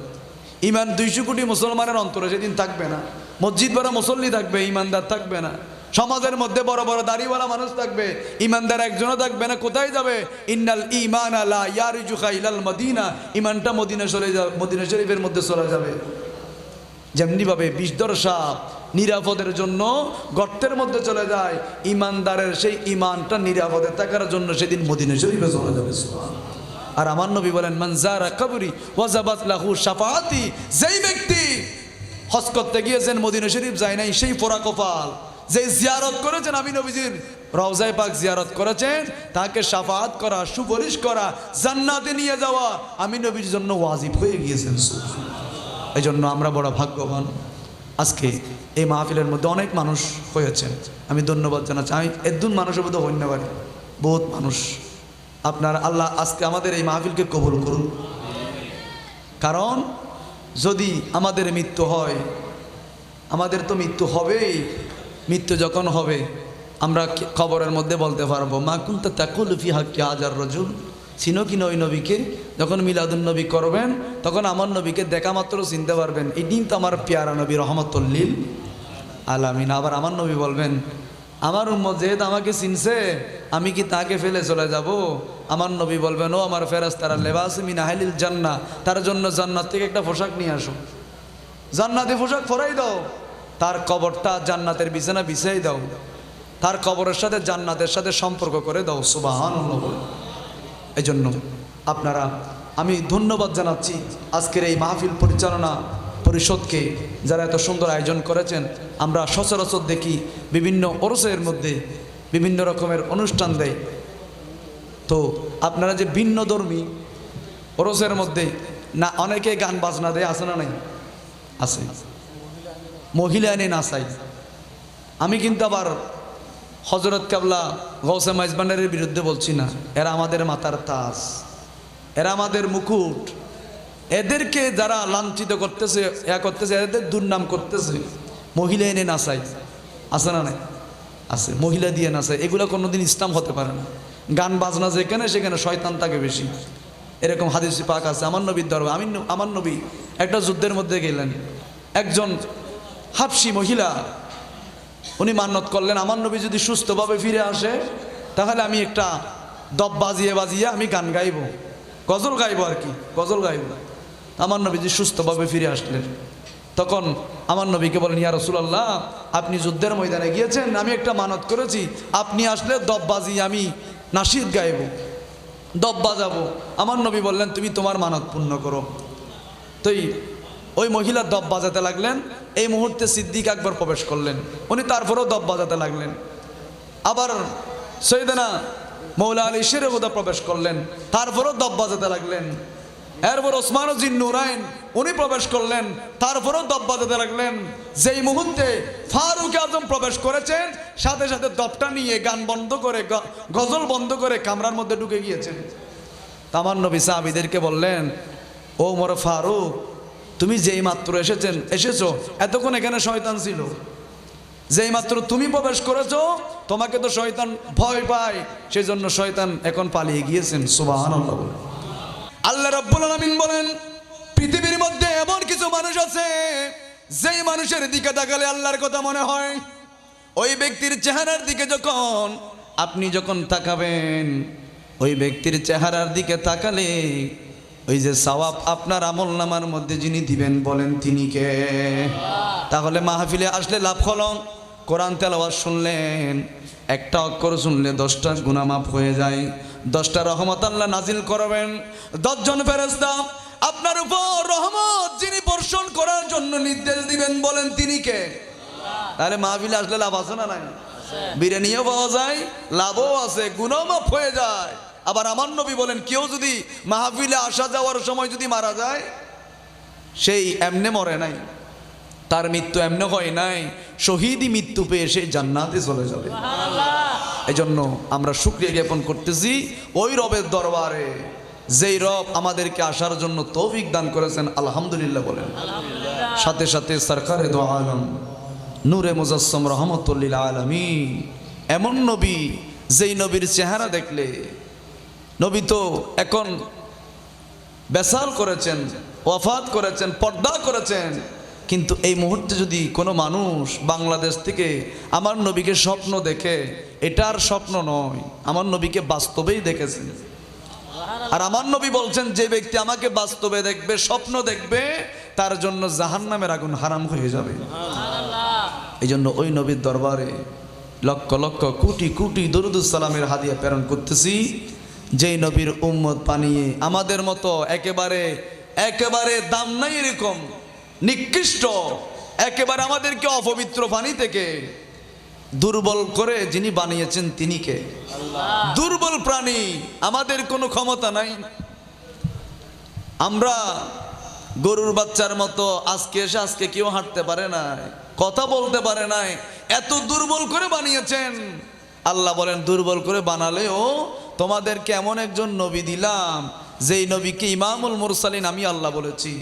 ইমান 200 কোটি মুসলমানের অন্তরে সেদিন থাকবে না। মসজিদ ভরা মুসল্লি থাকবে, ইমানদার থাকবে না। সমাজের মধ্যে বড় বড় দাড়িওয়ালা মানুষ থাকবে, ইমানদার একজনও থাকবে না। কোথায় যাবে? ইন্নাল ঈমানা লা ইয়ারিজু ইলাল মদিনা, ইমানটা মদিনা চলে যাবে, মদিনা শরীফের মধ্যে চলে যাবে। যেমনিভাবে বিষধর সাপ নিরাপদের জন্য গর্তের মধ্যে চলে যায়, ইমানদারের সেই ইমানটা নিরাপদে থাকার জন্য সেদিন মদিনা শরীফে চলে যাবে। আর আমার নবী বলেন মান যারা কবরি ওয়াজাবাত লাহু শাফাআতি, যেই ব্যক্তি হজ করতে গিয়েছেন মদিনা শরীফ যায় নাই, সেই পোড়া কপাল। যে জিয়ারত করেছেন, আমি নবীজির রওজায়ে পাক জিয়ারত করেছেন, তাকে শাফাআত করা, সুপারিশ করা, জান্নাতে নিয়ে যাওয়া আমি নবীর জন্য ওয়াজিব হয়ে গিয়েছেন। এই জন্য আমরা বড় ভাগ্যবান। আজকে এই মাহফিলের মধ্যে অনেক মানুষ হয়েছেন, আমি ধন্যবাদ জানাচ্ছি। আমি একদম মানুষের মধ্যে ধন্যবাদ, বহুত মানুষ। আপনার আল্লাহ আজকে আমাদের এই মাহফিলকে কবুল করুন। কারণ যদি আমাদের মৃত্যু হয়, আমাদের তো মৃত্যু হবেই। মৃত্যু যখন হবে আমরা খবরের মধ্যে বলতে পারবো মা কুনতা তাকুলু ফি হাক্কি হাজার রাজুল, চিনো কি নই নবীকে? যখন মিলাদুন নবী করবেন তখন আমার নবীকে দেখা মাত্র চিনতে পারবেন, এই দিন তো আমার পেয়ারা নবী রহমাতুল লিল আলামিন। আবার আমার নবী বলবেন আমার উম্মত যেহেতু আমাকে চিনছে, আমি কি তাকে ফেলে চলে যাব? আমার নবী বলবেন ও আমার ফেরেশতারা লেবাসে মিন আহলিল জান্নাহ, তার জন্য জান্নাত থেকে একটা পোশাক নিয়ে আসো, জান্নাতি পোশাক পরাই দাও, তার কবরটা জান্নাতের বিছানা বিছাই দাও, তার কবরের সাথে জান্নাতের সাথে সম্পর্ক করে দাও। সুবহানাল্লাহ। এই জন্য আপনারা, আমি ধন্যবাদ জানাচ্ছি আজকের এই মাহফিল পরিচালনা পরিষদকে, যারা এত সুন্দর আয়োজন করেছেন। আমরা সচরাচর দেখি বিভিন্ন ওরসের মধ্যে বিভিন্ন রকমের অনুষ্ঠান দেয়, তো আপনারা যে ভিন্নধর্মী ওরসের মধ্যে না অনেকে গান বাজনা দেয়, আছে না? নাই? আছে। মহিলা এনে নাচাই। আমি কিন্তু আবার হযরত কেবলা গৌসে মাইজবান্ডারের বিরুদ্ধে বলছি না, এরা আমাদের মাথার তাজ, এরা আমাদের মুকুট। এদেরকে যারা লাঞ্ছিত করতেছে, করতেছে, এদের দুর্নাম করতেছে, মহিলা এনে নাচাই, আছে না? নাই? আছে। মহিলা দিয়ে নাচাই, এগুলো কোনোদিন ইসলাম হতে পারে না। গান বাজনা যেখানে সেখানে শয়তান থাকে বেশি। এরকম হাদিস পাক আছে আমার নবীর দরবার। আমার নবী একটা যুদ্ধের মধ্যে গেলেন, একজন হাবশি মহিলা উনি মান্যত করলেন আমার নবী যদি সুস্থভাবে ফিরে আসে তাহলে আমি একটা দব বাজিয়ে বাজিয়ে আমি গান গাইব, গজল গাইব আর কি, গজল গাইব। আমার নবী যদি সুস্থভাবে ফিরে আসলেন তখন আমার নবীকে বলেন, ইয়া রাসূলুল্লাহ, আপনি যুদ্ধের ময়দানে গিয়েছেন, আমি একটা মানত করেছি, আপনি আসলে দব বাজিয়ে আমি নাশিদ গাইব, দব বাজাবো। আমার নবী বললেন, তুমি তোমার মানত পূর্ণ করো। তো ওই মহিলা দব বাজাতে লাগলেন। এই মুহূর্তে সিদ্দিক আকবর প্রবেশ করলেন, উনি তারপরেও দব বাজাতে লাগলেন। আবার সৈয়দনা মৌলা আলী শেরে হুদা প্রবেশ করলেন, তারপরেও দব বাজাতে লাগলেন। এরপর ওসমান জিন্নুরাইন উনি প্রবেশ করলেন, তারপরেও দব বাজাতে লাগলেন। যেই মুহূর্তে ফারুক আজম প্রবেশ করেছেন সাথে সাথে দবটা নিয়ে গান বন্ধ করে গজল বন্ধ করে কামরার মধ্যে ঢুকে গিয়েছেন। আমার নবী সাহাবীদেরকে বললেন, ও মোর ফারুক, তুমি যেই মাত্র এসেছো এতক্ষণ এখানে শয়তান ছিল, যেই মাত্র তুমি প্রবেশ করেছো তোমাকে তো শয়তান ভয় পায়, সেই জন্য শয়তান এখন পালিয়ে গিয়েছেন। সুবহানাল্লাহ। আল্লাহ রাব্বুল আলামিন বলেন, পৃথিবীর মধ্যে এমন কিছু মানুষ আছে যেই মানুষের দিকে তাকালে আল্লাহর কথা মনে হয়, ওই ব্যক্তির চেহারার দিকে আপনি যখন তাকাবেন, ওই ব্যক্তির চেহারার দিকে তাকালে ওই যে সওয়াব আপনার আমলনামার মধ্যে যিনি দিবেন বলেন তিনি কে? তাহলে মাহফিলে আসলে লাভ হলো, কোরআন তেলাওয়াত শুনলেন, একটা অক্ষর শুনলে 10টা গুনাহ মাফ হয়ে যায়, 10টা রহমত আল্লাহ নাজিল করবেন, 10 জন ফেরেশতা আপনার উপর রহমত যিনি বর্ষণ করার জন্য নির্দেশ দিবেন বলেন তিনি কে? তাহলে মাহফিলে আসলে লাভ আছে না নাই? বিরিয়ানিও পাওয়া যায়, লাভও আছে, গুনাহ মাফ হয়ে যায়। আবার আমার নবী বলেন, কেউ যদি মাহফিলে আসা যাওয়ার সময় যদি মারা যায়, সেই এমনে মরে নাই, তার মৃত্যু এমনে হয় নাই, শহীদি মৃত্যু পেয়ে সে জান্নাতে চলে যাবে। এজন্য আমরা শুকরিয়া জ্ঞাপন করতেছি ওই রবের দরবারে যেই রব আমাদেরকে আসার জন্য তৌফিক দান করেছেন, আলহামদুলিল্লাহ বলেন। সাথে সাথে সরকারে দো আলম নূরে মুজাসসম রহমতুল লিল আলামিন, এমন নবী যেই নবীর চেহারা দেখলে, নবী তো এখন বেসাল করেছেন, ওয়াফাত করেছেন, পর্দা করেছেন, কিন্তু এই মুহূর্তে যদি কোনো মানুষ বাংলাদেশ থেকে আমার নবীকে স্বপ্ন দেখে, এটা আর স্বপ্ন নয়, আমার নবীকে বাস্তবেই দেখেছেন। আর আমার নবী বলছেন, যে ব্যক্তি আমাকে বাস্তবে দেখবে, স্বপ্ন দেখবে, তার জন্য জাহান্নামের আগুন হারাম হয়ে যাবে। এই জন্য ওই নবীর দরবারে লক্ষ লক্ষ কোটি কোটি দরুদুস সালামের হাদিয়া প্রেরণ করতেছি, যেই নবীর উম্মত বানিয়ে আমাদের মতো একেবারে দাম নাই এরকম নিকৃষ্ট, একেবারে আমাদেরকে অপবিত্র পানি থেকে দুর্বল করে যিনি বানিয়েছেন তিনি কে? দুর্বল প্রাণী, আমাদের কোনো ক্ষমতা নাই। আমরা গরুর বাচ্চার মতো আজকে কেউ হাঁটতে পারে না, কথা বলতে পারে না, এত দুর্বল করে বানিয়েছেন। আল্লাহ বলেন, দুর্বল করে বানালেও তোমাদেরকে এমন একজন নবী দিলাম, যেই নবীকে ইমামুল মুরসালিন আমি আল্লাহ বলেছি,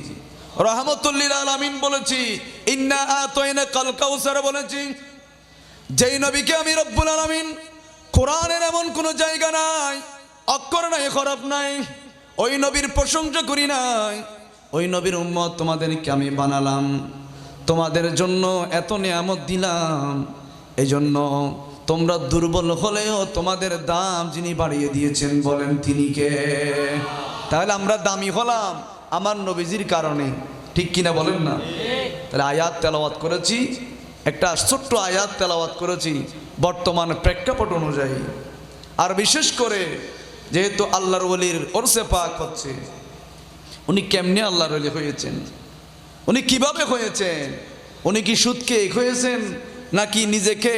রহমতুল লিল আলামিন বলেছি, ইন্না আতাইনাকাল কাউসার বলেছি। যেই নবীকে আমি রব্বুল আলামিন, কোরআনের এমন কোনো জায়গা নাই, অক্ষর নাই, হরফ নাই, ওই নবীর প্রশংসা করি নাই। ওই নবীর উম্মত তোমাদেরকে আমি বানালাম, তোমাদের জন্য এত নিয়ামত দিলাম, এই জন্য তোমরা দুর্বল হলেও তোমাদের দাম যিনি বাড়িয়ে দিয়েছেন বলেন তিনি কে? তাহলে আমরা দামি হলাম আমার নবীজির কারণে, ঠিক কিনা বলেন না? তাহলে আয়াত তেলাওয়াত করেছি, একটা ছোট্ট আয়াত তেলাওয়াত করেছি বর্তমান প্রেক্ষাপট অনুযায়ী। আর বিশেষ করে যেহেতু আল্লাহর ওলির ওরসে পাক হচ্ছে, উনি কেমনে আল্লাহর ওলি হয়েছেন, উনি কিভাবে হয়েছেন, উনি কি সুদকে হয়েছেন নাকি নিজেকে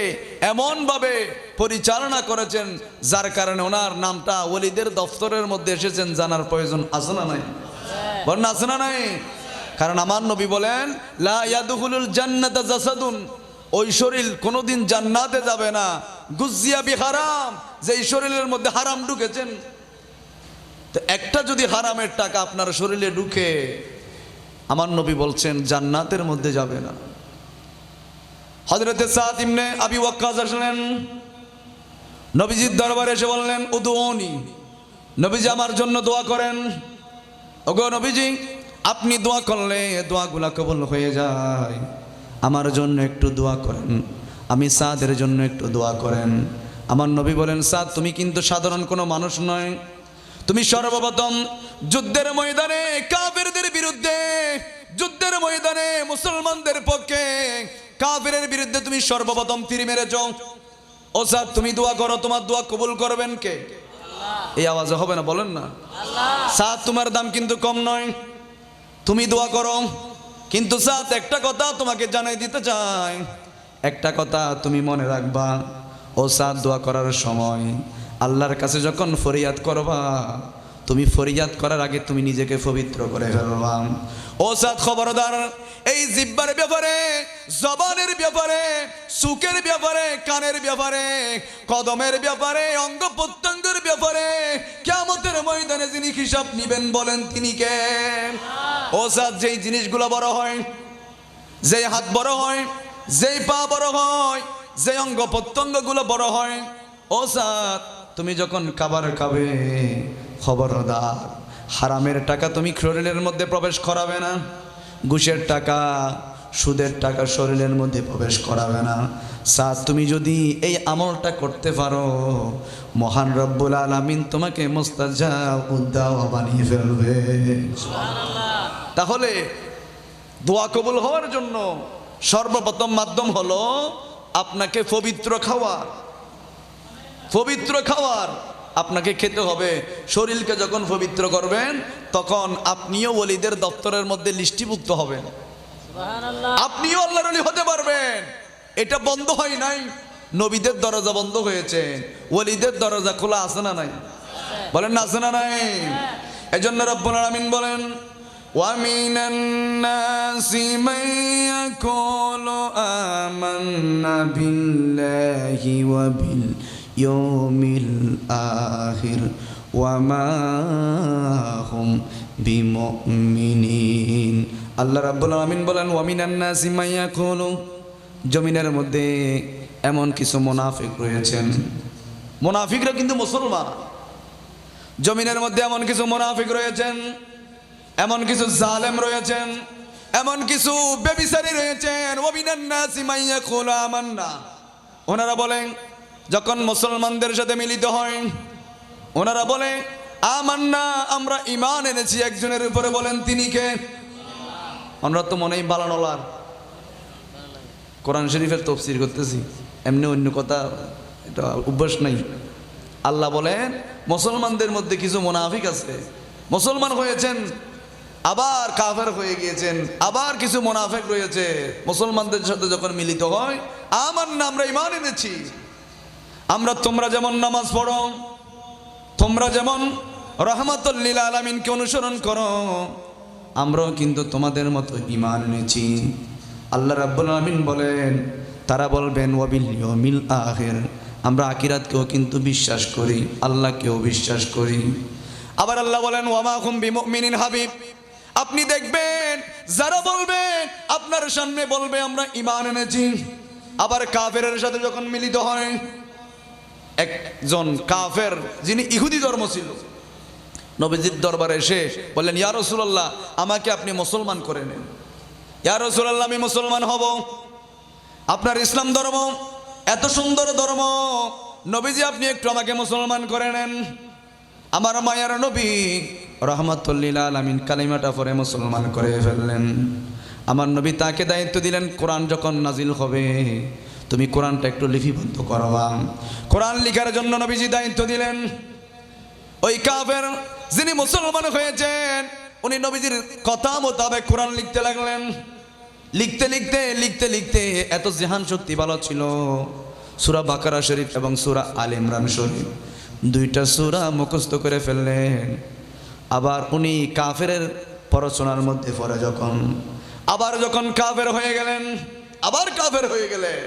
এমনভাবে পরিচালনা করেছেন যার কারণে ওনার নামটা ওলিদের দফতরের মধ্যে এসেছেন, জানার প্রয়োজন আছে না নাই? বলেন আছে না নাই? কারণ আমার নবী বলেন, লা ইয়াদখুলুল জান্নাতা জাসাদুন, ওই শরীর কোনোদিন জান্নাতে যাবে না, গুজিয়া বি হারাম, যেই শরীরের মধ্যে হারাম ঢুকেছেন। তো একটা যদি হারামের টাকা আপনার শরীরে ঢুকে, আমার নবী বলছেন জান্নাতের মধ্যে যাবে না। হযরতে সাদ ইবনে আবি ওয়াক্কাস আসলেন, নবীজির দরবারে এসে বললেন, উদুউনি, নবীজি আমার জন্য দোয়া করেন। ওগো নবীজি, আপনি দোয়া করলে দোয়াগুলা কবুল হয়ে যায়, আমার জন্য একটু দোয়া করেন, আমি সাদের জন্য একটু দোয়া করেন। আমার নবী বলেন, সাদ তুমি কিন্তু সাধারণ কোনো মানুষ নয়, তুমি সর্বপ্রথম যুদ্ধের ময়দানে কাফেরদের বিরুদ্ধে, যুদ্ধের ময়দানে মুসলমানদের পক্ষে কাফেরের বিরুদ্ধে তুমি সর্বপ্রথম তীর মেরেছ। ও সাদ তুমি দোয়া করো, তোমার দোয়া কবুল করবেন কে? এই আওয়াজে হবে না, বলেন না। সাদ তোমার দাম কিন্তু কম নয়, তুমি দোয়া করো। কিন্তু সাদ একটা কথা তোমাকে জানাই দিতে চাই, একটা কথা তুমি মনে রাখবা, ও সাদ দোয়া করার সময় আল্লাহর কাছে যখন ফরিয়াদ করবা, তুমি ফরিয়াদ করার আগে তুমি নিজেকে পবিত্র করে ফেলবা। ও সাদ খবরদার, এই জিহ্বার ব্যাপারে, জবানের ব্যাপারে, সুখের ব্যাপারে, কানের ব্যাপারে, কদমের ব্যাপারে, অঙ্গ প্রত্যঙ্গের ব্যাপারে কিয়ামতের ময়দানে যিনি হিসাব নিবেন বলেন তিনি কে? ও সাদ, যেই জিনিসগুলো বড় হয়, যেই হাত বড় হয়, যেই পা বড় হয়, যে অঙ্গ প্রত্যঙ্গগুলো বড় হয়, ও সাদ তুমি যখন খাবার খাবে খবরদার হারামের টাকা তুমি শরীরের মধ্যে প্রবেশ করাবে না, ঘুষের টাকা, সুদের টাকা শরীরের মধ্যে প্রবেশ করাবে না। সাদ তুমি যদি এই আমলটা করতে পারো, মহান রব্বুল আলামিন তোমাকে মুস্তাজাব উদ্দাওয়া বানিয়ে ফেলবে। তাহলে দোয়া কবুল হওয়ার জন্য সর্বপ্রথম মাধ্যম হলো আপনাকে পবিত্র খাওয়ার। পবিত্র খাওয়ার আপনাকে খেতে হবে। শরীরকে যখন পবিত্র করবেন তখন আপনিও ওলিদের দপ্তরের মধ্যে লিস্টিভুক্ত হবেন, আপনিও আল্লাহর ওলি হতে পারবেন। এটা বন্ধ হয় নাই, নবীদের দরজা বন্ধ হয়েছে, ওলিদের দরজা খোলা আছে না নাই? বলেন না, আছে না নাই? এজন্য রব্বুল আলামিন বলেন, وَمِنَ النَّاسِ مَن يَقُولُ آمَنَّا بِاللَّهِ وَبِالْيَوْمِ الْآخِرِ وَمَا هُمْ بِمُؤْمِنِينَ। আল্লাহ রাব্বুল আলামিন বলেন, وَمِنَ النَّاسِ مَن يَقُولُ, জমিনের মধ্যে এমন কিছু মুনাফিক রয়েছেন, মুনাফিকরা কিন্তু মুসলমান। জমিনের মধ্যে এমন কিছু মুনাফিক রয়েছেন, এমন কিছু জালেম রয়েছেন, এমন কিছু ব্যভিচারী রয়েছেন। ওয়ামিনান নাসি মান ইয়াকুলু আমান্না, ওনারা বলেন যখন মুসলমানদের সাথে মিলিত হয়, ওনারা বলে আমান্না, আমরা ঈমান এনেছি একজনের উপরে। বলেন তিনি কে? আমরা তো মনেই বালানলার কোরআন শরীফের তাফসীর করতেছি, এমনি অন্য কথা এটা অভ্যাস নাই। আল্লাহ বলেন মুসলমানদের মধ্যে কিছু মুনাফিক আছে, মুসলমান হয়েছেন আবার কাফের হয়ে গিয়েছেন, আবার কিছু মুনাফিক রয়েছে। মুসলমানদের সাথে যখন মিলিত হয়, আমান্না, আমরা ঈমান এনেছি। আমরা তোমরা যেমন নামাজ পড়ো, তোমরা যেমন রাহমাতুল লিল আলামিনকে অনুসরণ করো, আমরাও কিন্তু তোমাদের মতো ঈমান এনেছি। আল্লাহ রাব্বুল আলামিন বলেন, তারা বলবেন ওয়াবিল ইয়াউমিল আখির, আমরা আখিরাতকেও কিন্তু বিশ্বাস করি, আল্লাহকেও বিশ্বাস করি। আবার আল্লাহ বলেন ওয়ামা হুম বিমুমিনিন হাবিব, আপনি দেখবেন যারা বলবে আপনার সামনে বলবে আমরা ঈমান এনেছি, আবার কাফেরের সাথে যখন মিলিত হয়, একজন কাফের যিনি ইহুদি ধর্ম ছিল নবীজির দরবারে এসে বললেন, ইয়া রাসূলুল্লাহ, আমাকে আপনি মুসলমান করে নেন। ইয়া রাসূলুল্লাহ, আমি মুসলমান হব, আপনার ইসলাম ধর্ম এত সুন্দর ধর্ম, নবীজি আপনি একটু আমাকে মুসলমান করে নেন। আমার মায়ার নবী রাহমাতুল লিল আলামিন কালিমাটা পড়ে মুসলমান করে ফেললেন। আমার নবী তাকে দায়িত্ব দিলেন, কোরআন যখন নাজিল হবে তুমি কোরআনটা একটু লিপিবদ্ধ করবা। কোরআন লেখার জন্য নবীজি দায়িত্ব দিলেন। ওই কাফের যিনি মুসলমান হয়েছেন উনি নবীজির কথা মোতাবেক কোরআন লিখতে লাগলেন। লিখতে লিখতে লিখতে লিখতে এত জেহান শক্তি ভালো ছিল, সূরা বাকারা শরীফ এবং সূরা আলে ইমরান শরীফ দুইটা সূরা মুখস্থ করে ফেললেন। আবার উনি কাফেরের পড়াশোনার মধ্যে পড়ে যখন কাফের হয়ে গেলেন, আবার কাফের হয়ে গেলেন,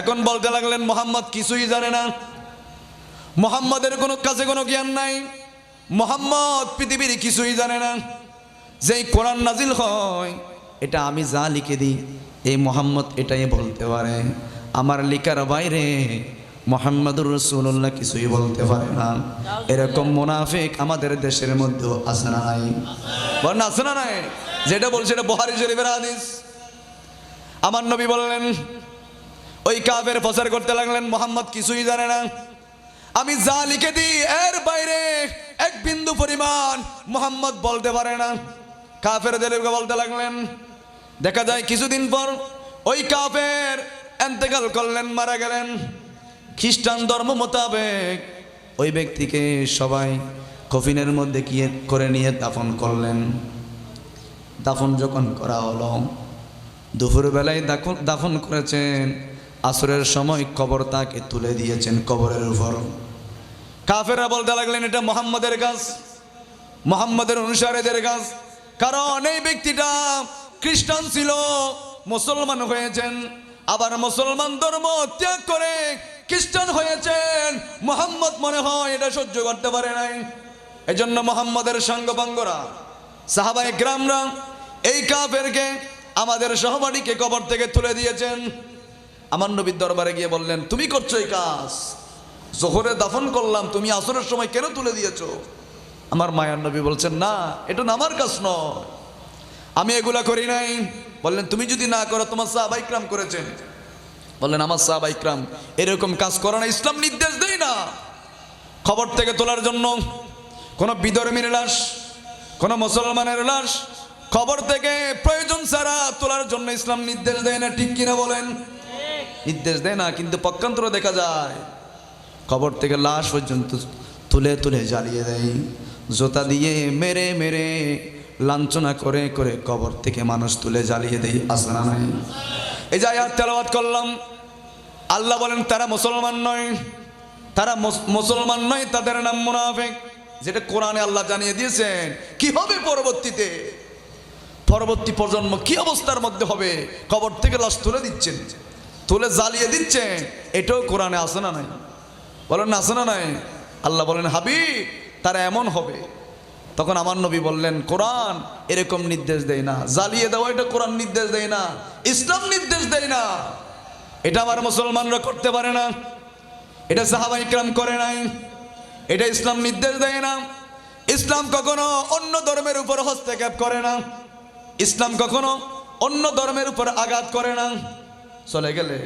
এখন বলতে লাগলেন মুহাম্মদ কিছুই জানে না, মুহাম্মাদের কোনো কাছে কোনো জ্ঞান নাই, মুহাম্মদ পৃথিবীর কিছুই জানে না। যেই কোরআন নাজিল হয় এটা আমি যা লিখে দিই এই মুহাম্মদ এটাই বলতে পারে, আমার লেখার বাইরে মুহাম্মাদুর রাসূলুল্লাহ কিছুই বলতে পারে না। এরকম মুনাফিক আমাদের দেশের মধ্যেও আছে না নাই? বলেন আছে না নাই? যেটা বলছে এটা বুখারী শরীফের হাদিস। আমার নবী বললেন, ওই কাফের প্রচার করতে লাগলেন মুহাম্মদ কিছুই জানে না, আমি যা লিখে দিই এর বাইরে এক বিন্দু পরিমাণ মুহাম্মদ বলতে পারে না। কাফেরদেরকে বলতে লাগলেন। দেখা যায় কিছুদিন পর ওই কাফের ইন্তেকাল করলেন, মারা গেলেন। খ্রিস্টান ধর্ম মোতাবেক ওই ব্যক্তিকে সবাই কফিনের মধ্যে গিয়ে করে নিয়ে দাফন করলেন। দাফন যখন করা হলো, দুপুরবেলায় দাফন করেছেন, আসরের সময় কবর তাকে তুলে দিয়েছেন কবরের উপর। কাফেররা বলতে লাগলেন এটা মুহাম্মদের কাজ, মুহাম্মদের অনুসারীদের কাজ। কারণ এই ব্যক্তিটা খ্রিস্টান ছিল, মুসলমান হয়েছেন, আবার মুসলমান ধর্ম ত্যাগ করে খ্রিস্টান হয়েছেন। মুহাম্মদ মনে হয় এটা সহ্য করতে পারে নাই। এজন্য মুহাম্মদের সাঙ্গপাঙ্গরা সাহাবায়ে কেরামরা এই কাফেরকে আমাদের সহপাঠীকে কবর থেকে তুলে দিয়েছেন। আমার নবীর দরবারে গিয়ে বললেন, তুমি করছো এই কাজ, জোহরে দাফন করলাম, তুমি আসরের সময় কেন তুলে দিয়েছো? আমার মায়ার নবী বলছেন, না এটা আমার কাজ নয়, আমি এগুলা করি নাই। বললেন, তুমি যদি না করো তোমার সাহাবায়ে কেরাম করেছেন। বললেন, আমার সাহাবায়ে কেরাম এরকম কাজ করে না, ইসলাম নির্দেশ দেয় না খবর থেকে তোলার জন্য। কোনো বিধর্মীর লাশ, কোনো মুসলমানের লাশ খবর থেকে প্রয়োজন ছাড়া তোলার জন্য ইসলাম নির্দেশ দেয় না, ঠিক কিনা বলেন? নির্দেশ দেয় না, কিন্তু পক্ষান্তরে দেখা যায় খবর থেকে লাশ পর্যন্ত তুলে তুলে জ্বালিয়ে দেয়, জোতা দিয়ে মেরে মেরে লাঞ্ছনা করে করে কবর থেকে মানুষ তুলে জ্বালিয়ে দেয়। আছে না নাই? এই যে আয়াত তেলাওয়াত করলাম, আল্লাহ বলেন তারা মুসলমান নয়, তারা মুসলমান নয়, তাদের নাম মুনাফিক। যেটা কোরআনে আল্লাহ জানিয়ে দিয়েছেন কি হবে পরবর্তীতে, পরবর্তী প্রজন্ম কি অবস্থার মধ্যে হবে। কবর থেকে লাশ তুলে দিচ্ছেন, তুলে জ্বালিয়ে দিচ্ছেন, এটাও কোরআনে আছে না নাই? বলেন না আছে না নাই? আল্লাহ বলেন, হাবিব তারা এমন হবে। তখন আমার নবী বললেন, কোরআন এরকম নির্দেশ দেয় না, জ্বালিয়ে দেওয়া এটা কোরআন নির্দেশ দেয় না, ইসলাম নির্দেশ দেয় না। এটা আমার মুসলমানরা করতে পারে না, এটা সাহাবায়ে কেরাম করে নাই, এটা ইসলাম নির্দেশ দেয় না। ইসলাম কখনো অন্য ধর্মের উপর হস্তক্ষেপ করে না, ইসলাম কখনো অন্য ধর্মের উপর আঘাত করে না। চলে গেলে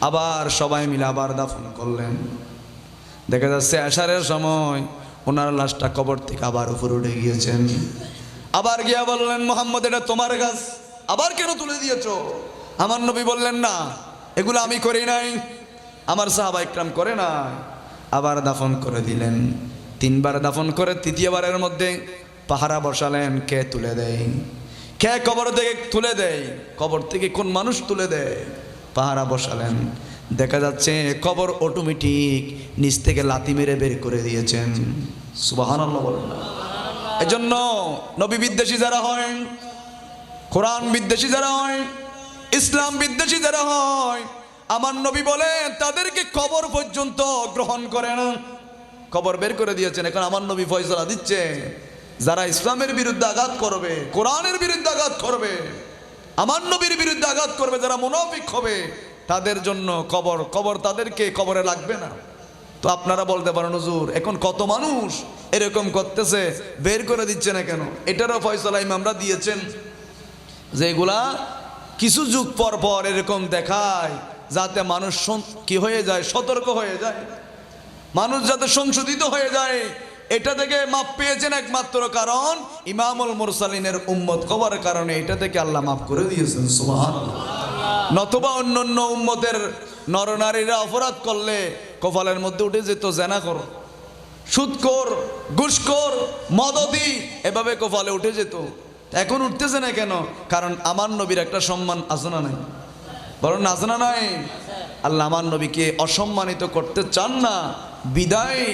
আবার সবাই মিলে আবার দাফন করলেন। দেখা যাচ্ছে আশারের সময় ওনার লাশটা কবর থেকে আবার উপরে উঠে গিয়েছেন। আবার গিয়া বললেন, মুহাম্মদ এটা তোমার কাজ, আবার কেন তুলে দিয়েছো? আমার নবী বললেন, না এগুলো আমি করি নাই, আমার সাহাবায়ে কেরাম করে না। আবার দাফন করে দিলেন। 3 বার দাফন করে তৃতীয়বারের মধ্যে পাহারা বসালেন, কে তুলে দেয়, কে কবর থেকে তুলে দেয়, কবর থেকে কোন মানুষ তুলে দেয়। পাহারা বসালেন, দেখা যাচ্ছে কবর অটোমেটিক নিচ থেকে লাথি মেরে বের করে দিয়েছেন। সুবহানাল্লাহ বলেন না? এজন্য নবী বিদ্বেষী যারা হয়, কোরআন বিদ্বেষী যারা হয়, ইসলাম বিদ্বেষী যারা হয়, আমার নবী বলেন তাদেরকে কবর পর্যন্ত গ্রহণ করে না। কবর বের করে দিয়েছেন। এখন আমার নবী ফয়সালা দিচ্ছে, যারা ইসলামের বিরুদ্ধে আঘাত করবে, কোরআনের বিরুদ্ধে আঘাত করবে, আমার নবীর বিরুদ্ধে আঘাত করবে, যারা মুনাফিক হবে, তাদের জন্য কবর তাদেরকে কবরে লাগবে না। তো আপনারা বলতে পারেন, হুজুর এখন কত মানুষ এরকম করতেছে, বের করে দিচ্ছে না কেন? এটারও ফয়সালা ইমামরা দিয়েছেন, যে এগুলা কিছু যুগ পর পর এরকম দেখায়, যাতে মানুষ কি হয়ে যায়, সতর্ক হয়ে যায়, মানুষ যাতে সংশোধিত হয়ে যায়। এটা থেকে মাপ পেয়েছেন একমাত্র কারণ ইমামুল মুরসালিনের উম্মত হওয়ার কারণে এটা থেকে আল্লাহ মাফ করে দিয়েছেন। সুবহানাল্লাহ। নতুবা অন্যান্য উম্মতের নরনারীরা অপরাধ করলে কপালের মধ্যে উঠে যেত জেনাখোর, সুদখোর, ঘুষখোর, মদদি, এভাবে কপালে উঠে যেত। এখন উঠতেছে না কেন? কারণ আমার নবীর একটা সম্মান আছে না নাই? বরং আছে না নাই? আল্লাহ আমার নবীকে অসম্মানিত করতে চান না, বিদায়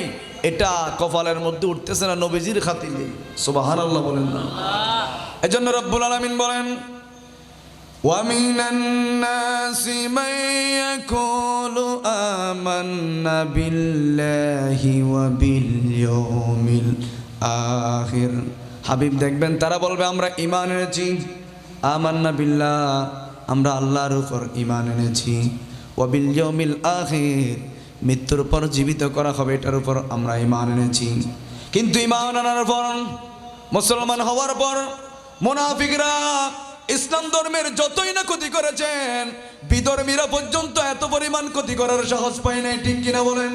এটা কপালের মধ্যে উঠতেছে না নবীজির খাতিরে। সুবহানাল্লাহ বলেন না? এজন্য রব্বুল আলামিন বলেন, ওয়া মিনান নাসি মান ইয়াকুলু আমান্না বিল্লাহি ওয়া বিল ইয়াউমিল আখির। হাবিব দেখবেন তারা বলবে আমরা ঈমান এনেছি, আমান্না বিল্লাহ আমরা আল্লাহর উপর ঈমান এনেছি, ওয়া বিল ইয়াউমিল আখির মৃত্যুর পর জীবিত করা হবে, এটার উপর আমরা ঈমান এনেছি। কিন্তু ঈমান আনার পর, মুসলমান হওয়ার পর মুনাফিকরা ইসলাম ধর্মের যতই না ক্ষতি করেছেন, বিধর্মীরা পর্যন্ত এত পরিমাণ ক্ষতি করার সাহস পায় নাই। ঠিক কিনা বলেন?